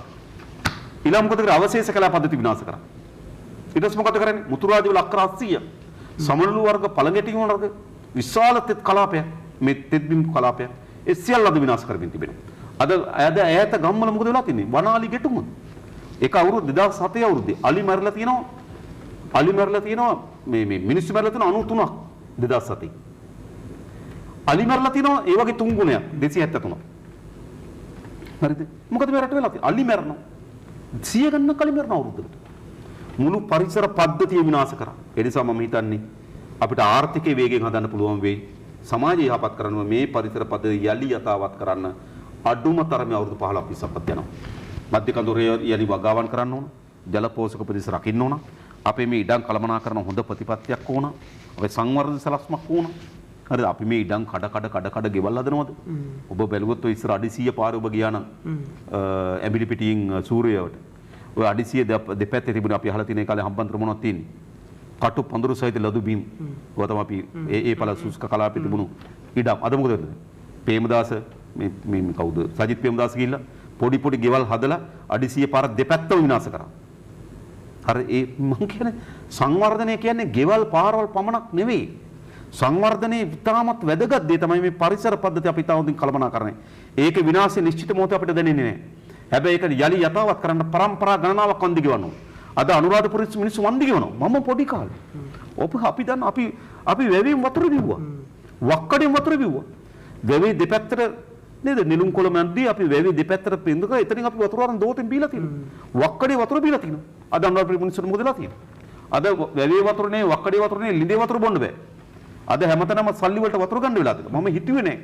ඊළඟ මොකද කරේ? අවශේෂ කලා පද්ධති විනාශ කරා. ඊට පස්සේ මොකද කරන්නේ? මුතුරාජවල අක්කර 800 සමනළු වර්ග පළඟැටි වර්ග විශාල තෙත් කලාපයක් මේ තෙත් බිම් කලාපයක් ඒ සියල්ල අද විනාශ කරමින් තිබෙනවා. අද ඈත ගම්වල මොකද වෙලා තින්නේ? වනාලි ගැටුම. ඒක අවුරුදු 2007 අවුරුද්දේ අලි මැරලා තියෙනවා මේ මිනිස්සු මැරලා තියෙනවා 93ක් 2007. අලි මැරලා තියෙනවා ඒ වගේ 3 ගුණයක් 273ක්. හරිද? මොකද මේ රට වෙලා තියෙන්නේ? අලි මැරනවා. 100 ගණනක් අලි මැරන අවුරුද්දකට. මුළු පරිසර පද්ධතිය විනාශ කරා. ඒ නිසා මම හිතන්නේ අපිට ආර්ථිකයේ වේගයෙන් හදන්න පුළුවන් වෙයි. සමාජය යහපත් කරන්න මේ පරිසර පද්ධතිය යලි යථාවත් කරන්න අඩුම තරමේ අවුරුදු 15ක් 20ක් යනවා. මධ්‍ය කඳුරේ යලි වගාවන් කරන්න ඕන. ජල පෝෂක ප්‍රදේශ රකින්න ඕන. අපේ මේ ඉඩම් කළමනාකරන හොඳ ප්‍රතිපත්තියක් ඕන. අපේ සංවර්ධන සලස්මක් ඕන. හරිද? අපි මේ ඉඩම් කඩ ගෙවල් හදනවද? ඔබ බැලුවොත් ඔය ඉස්සර අඩි 100 පාරේ ඔබ ගියා නම් ඇඹිලි පිටියෙන් සූර්යයට ඔය අඩිසිය දෙපැත්තේ තිබුණේ අපි අහලා තියෙන කාලේ හම්බන්තොට මොනවද තියෙන්නේ? කටු පඳුරු සහිත ලදු බිම්. ඔය තමයි අපි ඒ පළ සුස්ක කලාපේ තිබුණු ඉඩම්. අද මොකද වෙන්නේ? ප්‍රේමදාස මේ කවුද? සජිත් ප්‍රේමදාස ගිහිල්ලා පොඩි ගෙවල් හදලා අඩිසිය පාර දෙපැත්තම විනාශ කරා. අර ඒ මම කියන්නේ සංවර්ධනය කියන්නේ ගෙවල් පාරවල් පමණක් නෙවෙයි. සංවර්ධනයේ ඉතාමත් වැදගත් දේ තමයි මේ පරිසර පද්ධති අපි තාම කළමනාකරණය. ඒකේ විනාශය නිශ්චිත මොහොතේ අපිට දැනෙන්නේ නැහැ. හැබැයි ඒක යලි යථාවත් කරන්න පරම්පරා ගණනාවක් වන්දි ගෙවනවා. අද අනුරාධපුර මිනිස්සු වන්දි ගෙවනවා. මම පොඩි කාලේ. අපි දන්න අපි වැවෙන් වතුර බිව්වා. වක්කඩෙන් වතුර බිව්වා. වැවේ දෙපැත්තට නේද නිලුම් කොළ මැද්දේ අපි වැවේ දෙපැත්තට පින්දක එතනින් අපි වතුර අරන් දෝතෙන් බීලා තියෙනවා. වක්කඩේ වතුර බීලා තියෙනවා. අද අනුරාධපුර මිනිස්සුන්ට මොකදලා තියෙන්නේ? අද වැවේ වතුර නේ වක්කඩේ වතුර නේ ලිඳේ වතුර බොන්න බෑ. අද හැමතැනම සල්ලි වලට වතුර ගන්න වෙලා තියෙනවා. මම හිතුවේ නෑ.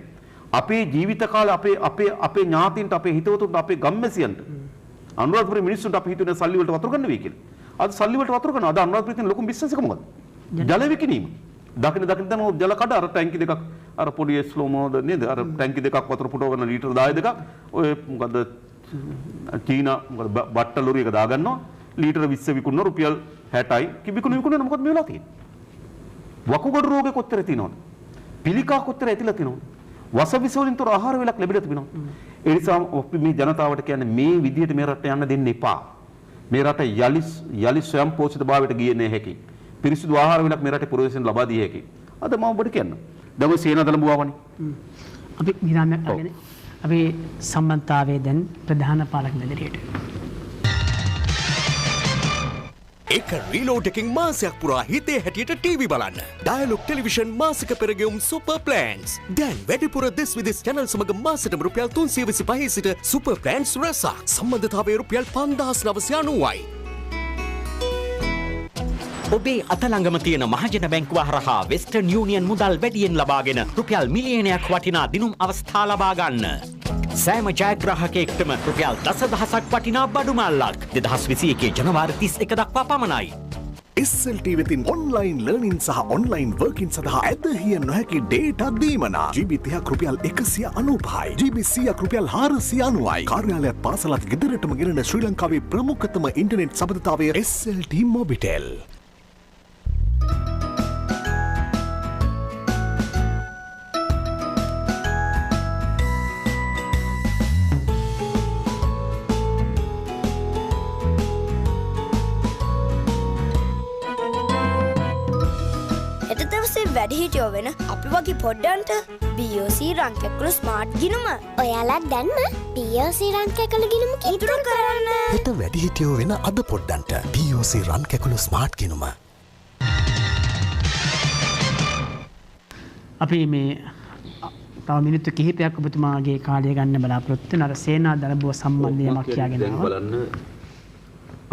අපේ ජීවිත කාලේ අපේ ඥාතීන්ට අපේ හිතවතුන්ට අපේ ගම්මැසියන්ට අනුරාධපුර මිනිස්සුන්ට අපි හිතුවේ සල්ලි වලට වතුර ගන්න වෙයි කියලා. අද සල්ලි වලට වතුර ගන්නවා. අද අනුරාධපුරේ තියෙන ලොකු බිස්නස් එක මොකද්ද? ජල විකිණීම. දකින්න තන ජල කඩ අර ටැංකි දෙකක් අර පොඩි ස්ලෝමෝද නේද? අර ටැංකි දෙකක් වතුර පුටවගෙන ලීටර් 10 දෙකක් ඔය මොකද්ද චීනා මොකද බට්ට ලොරි එක දාගන්නවා ලීටර් 20 විකුණන රුපියල් 60යි කිබිකුණු විකුණන මොකද මේ වෙලා තියෙන්නේ? වකුගඩු රෝගේ කොච්චර තියෙනවද? පිළිකා කොච්චර ඇතිලා තියෙනවද? වසවිස වලින් තොර ආහාර වේලක් ලැබිලා තිබෙනවා. ඒ නිසා අපි මේ ජනතාවට කියන්නේ මේ විදිහට මේ රට යන්න දෙන්න එපා. මේ රට යලි ස්වයං පෝෂිත භාවයට ගියේ නැහැ. පිරිසිදු ආහාර වේලක් මේ රටේ පුරවැසියන් ලබා දී හැකියි. අද මම ඔබට කියන්න. දැන් සේනාදළඹ ආවනේ. අපි විරාමයක් අරගෙන අපි සම්බන්ධතාවයේ දැන් ප්‍රධාන පාලක මැදිරියට. එක රීලෝඩ් එකකින් මාසයක් පුරා හිතේ හැටියට ටීවී බලන්න. ඩයලොග් ටෙලිවිෂන් මාසික පෙරගෙවුම් සුපර් ප්ලෑන්ස්. දැන් වැඩිපුර දෙස් විදෙස් channel සමග මාසෙටම රුපියල් 325 සිට සුපර් ප්ලෑන්ස් රැසක්. සම්බන්ධතාවය රුපියල් 5990යි. ඔබේ අතළඟම තියෙන මහජන බැංකුව හරහා වෙස්ටර්න් යූනියන් මුදල් වැඩියෙන් ලබාගෙන රුපියල් මිලියනයක් වටිනා දිනුම් අවස්ථා ලබා ගන්න. සෑම ජයග්‍රාහකයෙක්ටම රුපියල් 10,000ක් වටිනා බඩු මල්ලක් 2021 ජනවාරි 31 දක්වා පමණයි. SLT වෙතින් ඔන්ලයින් ලර්නින් සහ ඔන්ලයින් වර්කින් සඳහා ඇදහිය නොහැකි ඩේටා දීමනා GB 30ක් රුපියල් 195යි GB 100ක් රුපියල් 490යි කාර්යාලයත් පාසලත් ගෙදරටම ගෙනෙන ශ්‍රී ලංකාවේ ප්‍රමුඛතම ඉන්ටර්නෙට් සබඳතාවය SLT මොබිටෙල්. වැඩිහිටියෝ වෙන අපි වගේ පොඩ්ඩන්ට BOC රංකැකුළු ස්මාර්ට් ගිනුම ඔයාලත් දැන්ම BOC රංකැකුළු ගිනුම ඉතුරු කරන්න. හෙට වැඩිහිටියෝ වෙන අද පොඩ්ඩන්ට BOC රංකැකුළු ස්මාර්ට් ගිනුම. අපි මේ තව මිනිත්තු කිහිපයක් ඔබතුමාගේ කාලය ගන්න බලාපොරොත්තු වෙන අර සේනාදළඹුව සම්බන්ධයමක් කියාගෙන ආවා. බලන්න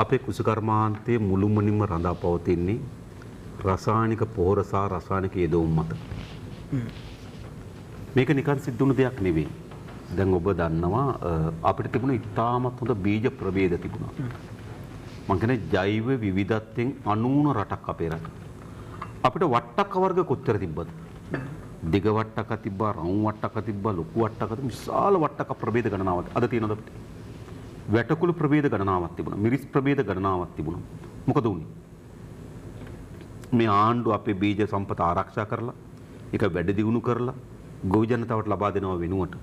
අපේ කුසකර්මාන්තයේ මුළුමනින්ම රඳා පවතින්නේ රසායනික පොහොර සහ රසායනික යෙදවුම් මත. මේක නිකන් සිද්ධ වුණු දෙයක් නෙවෙයි. දැන් ඔබ දන්නවා අපිට තිබුණ ඉතාමත් හොඳ බීජ ප්‍රභේද තිබුණා. මම කියන්නේ ජෛව විවිධත්වයෙන් අනූන රටක් අපේ රට. අපිට වට්ටක්ක වර්ග කොච්චර තිබ්බද? දිග වට්ටක්ක තිබ්බා, රවුම් වට්ටක්ක තිබ්බා, ලොකු වට්ටක්ක තිබ්බා, විශාල වට්ටක්ක ප්‍රභේද ගණනාවක් අද තියෙනවද අපිට? වැටකුළු ප්‍රභේද ගණනාවක් තිබුණා. මිරිස් ප්‍රභේද ගණනාවක් තිබුණා. මොකද වුනේ? මේ ආණ්ඩුව අපේ බීජ සම්පත ආරක්ෂා කරලා ඒක වැඩ දියුණු කරලා ගොවි ජනතාවට ලබා දෙනවා වෙනුවට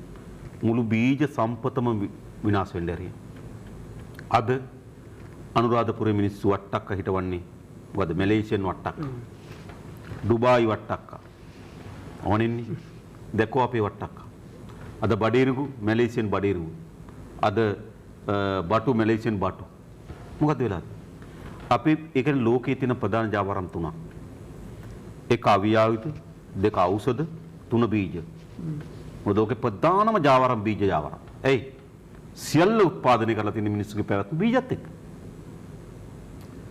මුළු බීජ සම්පතම විනාශ වෙන්න ඇරියා. අද අනුරාධපුරයේ මිනිස්සු වට්ටක්ක හිටවන්නේ මොකද? Malaysian වට්ටක්ක, Dubai වට්ටක්ක. ඕනෙන්නේ දැකෝ අපේ වට්ටක්ක. අද බඩේරුගු මැලේසියන් බඩේරුගු. අද බටු මැලේසියන් බටු. මොකද වෙලාද? අපි ඒ කියන්නේ ලෝකයේ තියෙන ප්‍රධාන ජාවාරම් තුනක්. එක අවියාවිත, දෙක ඖෂධ, තුන බීජ. මොකද ඔකේ ප්‍රධානම ජාවාරම් බීජ ජාවාරම්. එයි සියල්ල උත්පාදනය කරලා තියෙන මිනිස්සුගේ පැවැත්ම බීජත් එක්ක.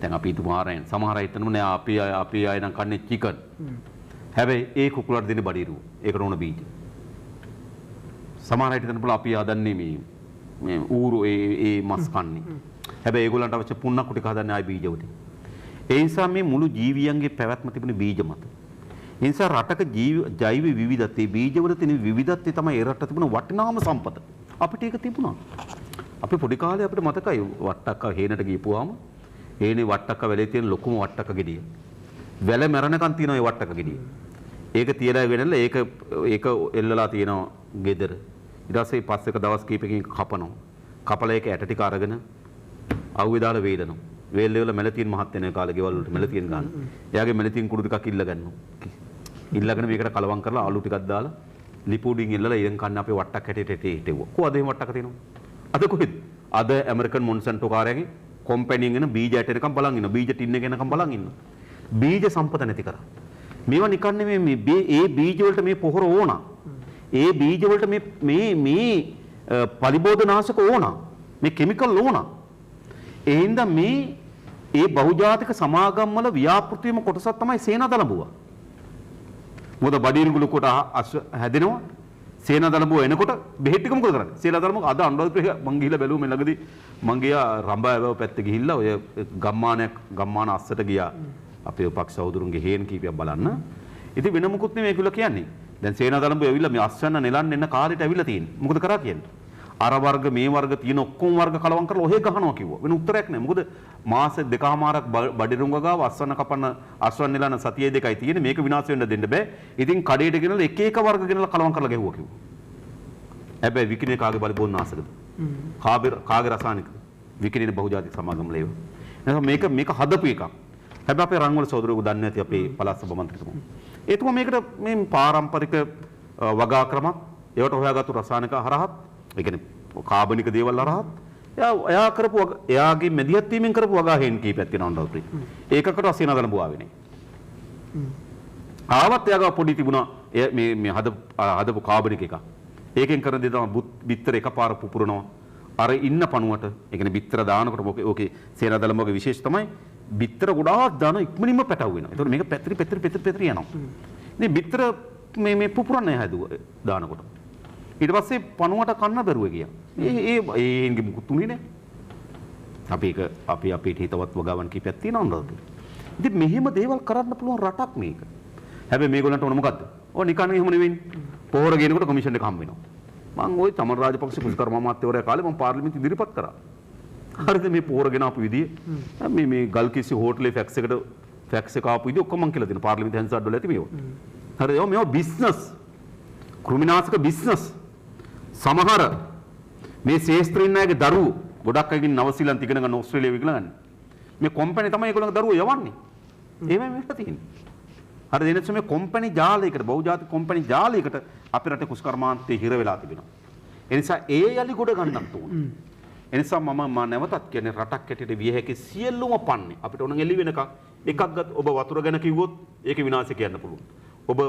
දැන් අපි තුමාරයන් සමහර අය හිතනවා නෑ අපි අය නම් කන්නේ චිකන්. හැබැයි ඒ කුකුලට දෙන්නේ බඩේරුව. ඒකට ඕන බීජ. සමහර අය හිතන බල අපි ආදන්නේ මේ ඌරු ඒ මස් කන්නේ. හැබැයි ඒගොල්ලන්ට අවශ්‍ය පුන්නක් ටික හදන්නේ ආයි බීජ වලින්. ඒ නිසා මේ මුළු ජීවියන්ගේ පැවැත්ම තිබුණේ බීජ මත. ඒ නිසා රටක ජෛව විවිධත්වයේ බීජවල තියෙන විවිධත්වය තමයි ඒ රටට තිබුණ වටිනාම සම්පත. අපිට ඒක තිබුණා. අපි පොඩි කාලේ අපිට මතකයි වට්ටක්ක හේනට ගිහපුවාම හේනේ වට්ටක්ක වැලේ තියෙන ලොකුම වට්ටක්ක ගෙඩිය. වැල මැරණකන් තියෙන ඒ වට්ටක්ක ගෙඩිය. ඒක තියලා ගෙනල්ලා ඒක එල්ලලා තියෙනවා ගෙදර. ඊට පස්සේ පස්සෙක දවස් කීපකින් කපනවා. කපලා ඒක ඇට ටික අරගෙන අවුවේ දාලා වේලනවා. වේල්ලේවල මෙලතින් මහත් වෙන කාලේ ගෙවල් වලට මෙලතින් ගන්න. එයාගේ මෙලතින් කුඩු ටිකක් ඉල්ල ගන්නවා. ඉල්ලගෙන මේකට කලවම් කරලා ආලු ටිකක් දාලා ලිපුඩින් ඉල්ලලා ඉරන් කන්න අපේ වට්ටක් හැටියට හිටෙව්වා. කොහොමද එහෙම වට්ටක් තියෙනව? අද කොහෙද? අද ඇමරිකන් මොන්සන්ටෝ කාර්යයේ කොම්පැනි එකෙන් බීජ ඇට එකකම් බලන් ඉන්නවා. බීජ ටින් එකකම් බලන් ඉන්නවා. බීජ සම්පත නැති කරා. මේවා නිකන් නෙමෙයි මේ ඒ බීජ වලට මේ පොහොර ඕන. ඒ බීජ වලට මේ පරිබෝධනාශක ඕන. මේ කිමිකල් ඕන. ඒ හින්දා මේ ඒ බහුජාතික සමාගම් වල ව්‍යාපෘතියම කොටසක් තමයි සේනාදලඹුව. මොකද බඩිරුගුළු කොට හැදෙනවා. සේනාදලඹුව එනකොට බෙහෙත් ටික මොකද කරන්නේ? සේනාදලඹුව අද අනුරාධපුරේ මං ගිහිල්ලා බැලුවා මේ ළඟදී මං ගියා රඹාවැව පැත්තේ ගිහිල්ලා ඔය ගම්මාන අස්සට ගියා. අපේ පක්ෂ සහෝදරුන්ගේ හේන් කීපයක් බලන්න. ඉතින් වෙන මොකුත් නෙමෙයි කියලා කියන්නේ. දැන් සේනාදලඹුව ඇවිල්ලා මේ අස්වැන්න නෙලන්න එන්න කාලෙට ඇවිල්ලා තියෙන්නේ. මොකද කරා කියන්නේ? අර වර්ග මේ වර්ග තියෙන ඔක්කොම වර්ග කලවම් කරලා ඔහෙ ගහනවා කිව්වා. වෙන උත්තරයක් නැහැ. මොකද මාස දෙකමාරක් බඩිරුංග ගාව අස්වැන්න කපන්න අස්වැන්න නෙලන්න සතියේ දෙකයි තියෙන්නේ. මේක විනාශ වෙන්න දෙන්න බෑ. ඉතින් කඩේට ගෙනලා එක එක වර්ග ගෙනලා කලවම් කරලා ගැහුවා කිව්වා. හැබැයි විකිනේ කාගේ බලපොන් නාසකද? කාගේ රසායනිකද? විකිනේ බහුජාතික සමාගම් ලේව. එහෙනම් මේක හදපු එකක්. හැබැයි අපේ රංගවල සහෝදරයෝ දන්නේ නැති අපේ පළාත් සභා මන්ත්‍රීතුමා. ඒතුමා මේකට මේ පාරම්පරික වගා ක්‍රමක් ඒවට හොයාගත්තු රසායනික හරහත් ඒ කියන්නේ කාබනික දේවල් හරහත් එයා කරපු එයාගේ මෙදිහත් වීමෙන් කරපු වගා හේන් කීපයක් තියෙනවා නේද? ඒකකට අසේනාදලඹුව ආවේ නේ. ආවත් එයාගේ පොඩි තිබුණා මේ හදපු කාබනික එකක්. ඒකෙන් කරන දේ තමයි බිත්තර එකපාර පුපුරනවා. අර ඉන්න පණුවට ඒ කියන්නේ බිත්තර දානකොට ඕකේ සේනාදලඹුවගේ විශේෂ තමයි බිත්තර ගොඩාක් දාන ඉක්මනින්ම පැටව වෙනවා. ඒතකොට මේක පැතිරි යනවා. ඉතින් බිත්තර මේ පුපුරන්නේ හැදුවා දානකොට. ඊට පස්සේ පණුවට කන්න බැරුව ගියා. ඒන්ගේ මුකුත් උනේ නැහැ. අපි අපිට හිතවත් වගාවන් කීපයක් තියෙනවා නේද? ඉතින් මෙහෙම දේවල් කරන්න පුළුවන් රටක් මේක. හැබැයි මේගොල්ලන්ට ඕන මොකද්ද? ඕ නිකන් එහෙම නෙවෙයි. පොහොර ගේනකොට කමිෂන් එක හම්බ වෙනවා. මම ওই තමන් රාජපක්ෂ කුස්කර්ම අමාත්‍යවරයා කාලේ මම පාර්ලිමේන්තුවේ ඉදිරිපත් කරා. හරිද මේ පොහොර ගෙන ආපු විදිය මේ ගල්කිස්සි හෝටලේ ෆැක්ස් එක ආපු විදිය ඔක්කොම මම කියලා දෙනවා. පාර්ලිමේන්තු හන්සඩ් වල ඇති මේවා. හරිද? මේවා බිස්නස්. කෘමිනාශක බිස්නස්. සමහර මේ ශේෂ්ත්‍රීන් අයගේ දරුවෝ ගොඩක් අයකින් නවසීලන්ත ඉගෙන ගන්න ඕස්ට්‍රේලියාව ඉගෙන ගන්න. මේ කම්පැනි තමයි ඒගොල්ලන්ගේ දරුවෝ යවන්නේ. එහෙමයි මේක තියෙන්නේ. හරිද? එනිසා මේ කම්පැනි ජාලයකට බහුජාතික කම්පැනි ජාලයකට අපේ රටේ කුස්කර්මාන්තේ හිර වෙලා තිබෙනවා. එනිසා ඒ යලි ගොඩ ගන්නත් ඕන. එනිසා මම නැවතත් කියන්නේ රටක් හැටියට විය හැකි සියලුම පන්නේ අපිට උනන් එළි වෙනකන් එකක් ගත් ඔබ වතුර ගැන කිව්වොත් ඒක විනාශ කියන්න පුළුවන්. ඔබ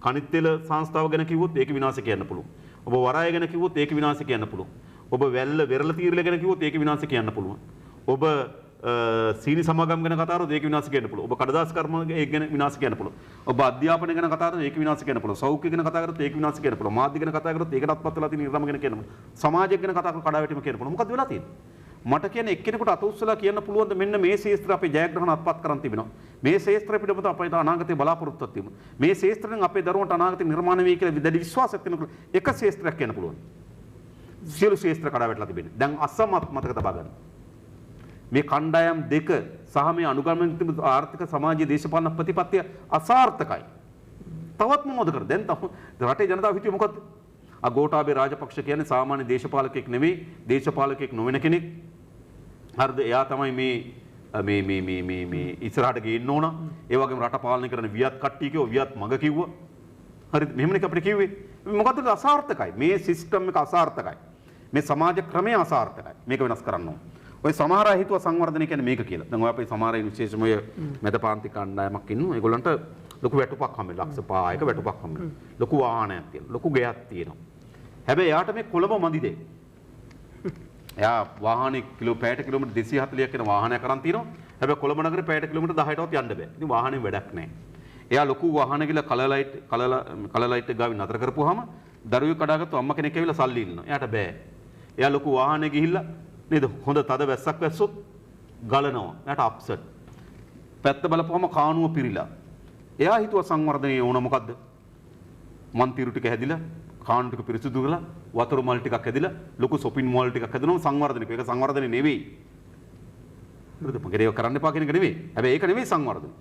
කනිත් තෙල සංස්ථාව ගැන කිව්වොත් ඒක විනාශ කියන්න පුළුවන්. ඔබ වරාය ගැන කිව්වොත් ඒක විනාශ කියන්න පුළුවන්. ඔබ වැල්ල වෙරළ තීරල ගැන කිව්වොත් ඒක විනාශ කියන්න පුළුවන්. ඔබ සීනි සමාගම් ගැන කතා කරද්දී ඒක විනාශ කියන්න පුළුවන්. ඔබ කඩදාසි කර්ම ගැන විනාශ කියන්න පුළුවන්. ඔබ අධ්‍යාපනය ගැන කතා කරද්දී ඒක විනාශ කියන්න පුළුවන්. සෞඛ්‍ය ගැන කතා කරද්දී ඒක විනාශ කියන්න පුළුවන්. මාධ්‍ය ගැන කතා කරද්දී ඒකටත් පත් වෙලා තියෙන ඉරම ගැන කියන්න පුළුවන්. සමාජය ගැන කතා කරලා කඩාවැටීම කියන්න පුළුවන්. මොකද්ද වෙලා තියෙන්නේ? මට කියන්නේ එක්කෙනෙකුට අත උස්සලා කියන්න පුළුවන් මෙන්න මේ ශේත්‍ර අපේ ජයග්‍රහණ අත්පත් කරන් තිබෙනවා. මේ ශේත්‍ර පිටපත අපේ අනාගතයේ බලාපොරොත්තුවක් තිබුණා. මේ ශේත්‍රයෙන් අපේ දරුවන්ට අනාගතේ නිර්මාණය වෙයි කියලා දැඩි විශ්වාසයක් තියෙනකොට එක ශේත්‍රයක් කියන්න පුළුවන්. සියලු ශේත්‍ර කඩාවැටලා තිබෙන්නේ. දැන් අසමත් මතක තබා ගන්න. මේ කණ්ඩායම් දෙක සහ මේ අනුගමනය තිබු ආර්ථික සමාජීය දේශපාලන ප්‍රතිපත්තිය අසාර්ථකයි. තවත් මොනවද කරන්නේ? දැන් රටේ ජනතාව හිතුවේ මොකද්ද? ගෝඨාභය රාජපක්ෂ කියන්නේ සාමාන්‍ය දේශපාලකෙක් නෙවෙයි, දේශපාලකෙක් නොවන කෙනෙක්. හරිද? එයා තමයි මේ ඉස්සරහට ගේන්න ඕන. ඒ වගේම රට පාලනය කරන වියත් කට්ටිය කිව්වා, වියත් මග කිව්වා. හරිද? මෙහෙමනේ අපිට කිව්වේ. මොකද්ද අසාර්ථකයි? මේ සිස්ටම් එක අසාර්ථකයි. මේ සමාජ ක්‍රමය අසාර්ථකයි. මේක වෙනස් කරන්න ඕන. ඔය සමහර අය හිතුවා සංවර්ධනය කියන්නේ මේක කියලා. දැන් ඔය අපේ සමහර අය විශේෂම ඔය මැදපාන්ති කණ්ඩායමක් ඉන්නවා. ඒගොල්ලන්ට ලොකු වැටුපක් හම්බෙනවා. ලක්ෂ 5ක වැටුපක් හම්බෙනවා. ලොකු වාහනයක් තියෙනවා. ලොකු ගෙයක් තියෙනවා. හැබැයි යාට මේ කොළඹ මදි දෙයි. එයා වාහනේ පැයට කිලෝමීටර් 240ක් යන වාහනයක් අරන් තියෙනවා. හැබැයි කොළඹ නගරේ පැයට කිලෝමීටර් 10ටවත් යන්න බෑ. ඉතින් වාහනේ වැඩක් නැහැ. එයා ලොකු වාහන ගිහලා කලර් ලයිට් එක ගාවින් නතර කරපුවාම දරුවෙක් කඩාගත්තු අම්මා කෙනෙක් ඇවිල්ලා සල්ලි ඉන්නවා. එයාට බෑ. එයා ලොකු වාහනේ ගිහිල්ලා නේද හොඳ තද වැස්සක් වැස්සොත් ගලනවා. එයාට අප්සෙට්. පැත්ත බලපුවම කානුව පිරීලා. එයා හිතුවා සංවර්ධනයේ ඕන මොකද්ද? මන්තිරු ටික හැදිලා කාණ්ඩ ටික පිරිසිදු කරලා වතුර මල් ටිකක් ඇදලා ලොකු shopping mall ටිකක් හදනවා සංවර්ධනය. ඒක සංවර්ධනය නෙවෙයි. හරිද? මගේ ඒක කරන්න එපා කියන එක නෙවෙයි. හැබැයි ඒක නෙවෙයි සංවර්ධනය.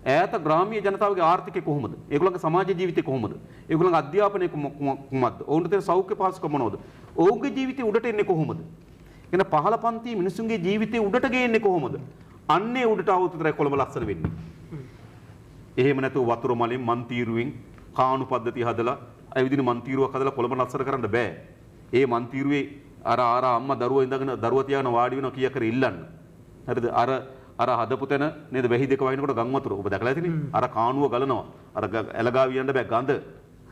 ඈත ග්‍රාමීය ජනතාවගේ ආර්ථිකය කොහොමද? ඒගොල්ලන්ගේ සමාජ ජීවිතය කොහොමද? ඒගොල්ලන්ගේ අධ්‍යාපනය කොහොමද? ඔවුන්ට තියෙන සෞඛ්‍ය පහසුකම් මොනවද? ඔවුන්ගේ ජීවිතය උඩට එන්නේ කොහොමද? එන පහළ පන්ති මිනිසුන්ගේ ජීවිතය උඩට ගේන්නේ කොහොමද? අන්නේ උඩට આવුත් විතරයි කොළඹ ලස්සන වෙන්නේ. එහෙම නැතුව වතුර මලෙන් මන්තිරුවෙන් කාණු පද්ධතිය හදලා ඇවිදින මන්තිරුවක් හදලා කොළඹ ලස්සන කරන්න බෑ. ඒ මන්තිරුවේ අර අම්මා දරුවා ඉඳගෙන දරුවා තියාගෙන වාඩි වෙනවා කීයක් කර ඉල්ලන්න. හරිද? අර හදපු තැන නේද වැහි දෙක වහිනකොට ගම් වතුර ඔබ දැකලා ඇතිනේ. අර කාණුව ගලනවා. අර ඇලගාවි යන්න බෑ ගඳ.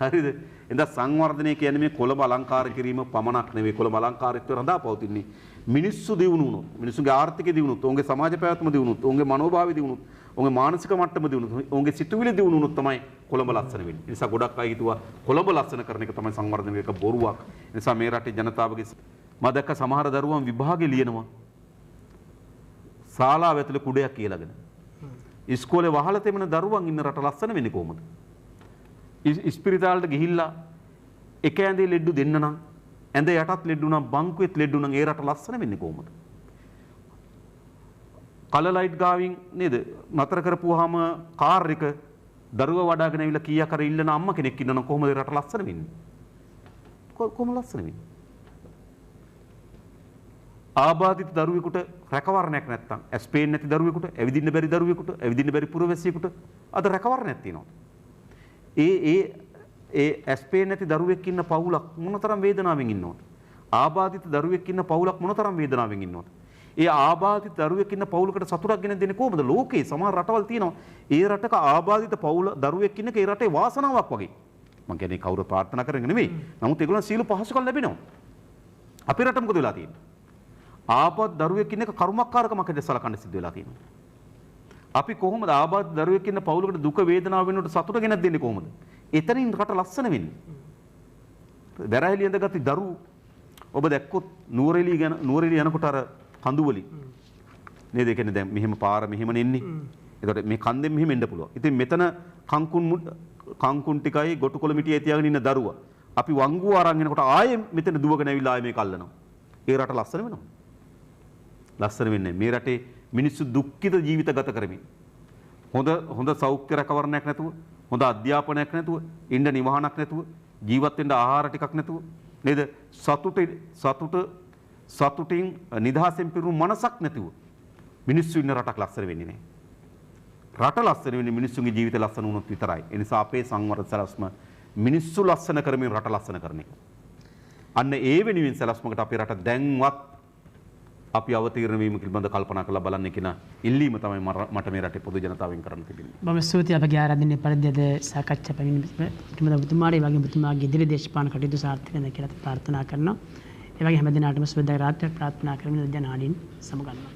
හරිද? එඳ සංවර්ධනය කියන්නේ මේ කොළඹ අලංකාර කිරීම පමණක් නෙවෙයි. කොළඹ අලංකාරීත්වය රඳා පවතින්නේ මිනිස්සු දියුණු වුණොත්, මිනිස්සුගේ ආර්ථිකය දියුණු වුණොත්, ඔවුන්ගේ සමාජ පැවැත්ම දියුණු වුණොත්, ඔවුන්ගේ මනෝභාවය දියුණු වුණොත්, ඔවුන්ගේ මානසික මට්ටම දියුණු වුණොත්, ඔවුන්ගේ සිතුවිලි දියුණු වුණොත් තමයි කොළඹ ලස්සන වෙන්නේ. ඒ නිසා ගොඩක් අය හිතුවා කොළඹ ලස්සන කරන එක තමයි සංවර්ධනය එක බොරුවක්. ඒ නිසා මේ රටේ ජනතාවගේ මම දැක්ක සමහර දරුවන් විභාගේ ලියනවා. ශාලාව ඇතුලේ කුඩයක් කියලාගෙන. ඉස්කෝලේ වහලා තෙමන දරුවන් ඉන්න රට ලස්සන වෙන්නේ කොහොමද? ඉස්පිරිතාලට ගිහිල්ලා එක ඇඳේ ලෙඩ්ඩු දෙන්න නම් ඇඳ යටත් ලෙඩ්ඩු නම් බංකුවෙත් ලෙඩ්ඩු නම් ඒ රට ලස්සන වෙන්නේ කොහොමද? කලර් ලයිට් ගාවින් නේද නතර කරපුවාම කාර් එක දරුවා වඩාගෙන ඇවිල්ලා කීයක් අර ඉල්ලන අම්මා කෙනෙක් ඉන්නනම් කොහොමද රට ලස්සන වෙන්නේ? කොහොම ලස්සන වෙන්නේ? ආබාධිත දරුවෙකුට රැකවරණයක් නැත්තම් ඇස්පේන් නැති දරුවෙකුට ඇවිදින්න බැරි දරුවෙකුට ඇවිදින්න බැරි පුරවැසියෙකුට අද රැකවරණයක් තියෙනවා. ඒ ඇස්පේන් නැති දරුවෙක් ඉන්න පවුලක් මොනතරම් වේදනාවෙන් ඉන්නවද? ආබාධිත දරුවෙක් ඉන්න පවුලක් මොනතරම් වේදනාවෙන් ඉන්නවද? ඒ ආබාධිත දරුවෙක් ඉන්න පවුලකට සතුටක් ගෙන දෙන්නේ කොහොමද? ලෝකේ සමහර රටවල් තියෙනවා. ඒ රටක ආබාධිත පවුල දරුවෙක් ඉන්න ඒ රටේ වාසනාවක් වගේ. මම කියන්නේ කවුරු ප්‍රාර්ථනා කරන්නේ නෙමෙයි. නමුත් ඒගොල්ලන් සීල පහසුකම් ලැබෙනවා. අපේ රට මොකද වෙලා තියෙන්නේ? ආබාධ දරුවෙක් ඉන්න එක කර්මකාරකමක් හැටියට සලකන්න සිද්ධ වෙලා තියෙනවා. අපි කොහොමද ආබාධ දරුවෙක් ඉන්න පවුලකට දුක වේදනාව වෙනකොට සතුට ගෙනත් දෙන්නේ කොහොමද? එතනින් රට ලස්සන වෙන්නේ. වැරහැලි ඇඳගත්තු දරුවෝ ඔබ දැක්කොත් නුවරඑළිය යනකොට අර කඳුවලි නේද? ඒ කියන්නේ දැන් මෙහෙම පාර මෙහෙමනේ එන්නේ. ඒකට මේ කන්දෙන් මෙහෙම එන්න පුළුවන්. ඉතින් මෙතන කංකුන් ටිකයි ගොටුකොළ මිටියයි තියාගෙන ඉන්න දරුවා අපි වංගුව අරන් එනකොට ආයේ මෙතන දුවගෙන ඇවිල්ලා ආයේ මේක අල්ලනවා. ඒ රට ලස්සන වෙනවා. ලස්සන වෙන්නේ මේ රටේ මිනිස්සු දුක්ඛිත ජීවිත ගත කරමින් හොඳ සෞඛ්‍ය රැකවරණයක් නැතුව, හොඳ අධ්‍යාපනයක් නැතුව, ඉන්න නිවහනක් නැතුව, ජීවත් වෙන්න ආහාර ටිකක් නැතුව නේද? සතුටින් නිදහසෙන් පිරුණු මනසක් නැතුව මිනිස්සු ඉන්න රටක් ලස්සන වෙන්නේ නැහැ. රට ලස්සන වෙන්නේ මිනිස්සුන්ගේ ජීවිත ලස්සන වුණොත් විතරයි. ඒ නිසා අපේ සංවර්ධන සැලැස්ම මිනිස්සු ලස්සන කරමින් රට ලස්සන කරන එක. අන්න ඒ වෙනුවෙන් සැලැස්මකට අපේ රට දැන්වත් අපි අවතීර්ණ වීම පිළිබඳ කල්පනා කරලා බලන්න කියන ඉල්ලීම තමයි මට මේ රටේ පොදු ජනතාවෙන් කරන්න තිබෙන්නේ. බොහොම ස්තුතියි අපගේ ආරාධනීය පරිදි අද සාකච්ඡා පැමිණීම ඔබතුමාගේ වගේ ඔබතුමාගේ ඉදිරි දේශපාලන කටයුතු සාර්ථක වෙන්න කියලා ප්‍රාර්ථනා කරනවා. ඒ වගේ හැම දිනකටම සුබදා රාත්‍රියක් ප්‍රාර්ථනා කරමින් දඥාණීන් සමගන්නවා.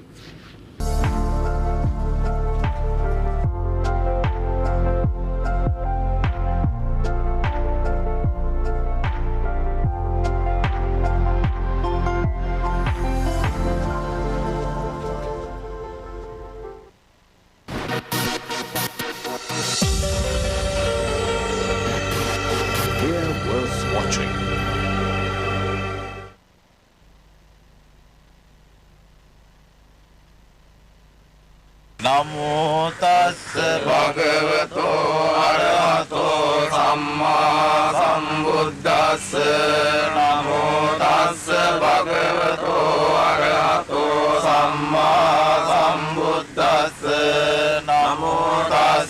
නමෝ තස්ස භගවතෝ අරහතෝ සම්මා සම්බුද්දස්ස නමෝ තස්ස භගවතෝ අරහතෝ සම්මා සම්බුද්දස්ස නමෝ තස්ස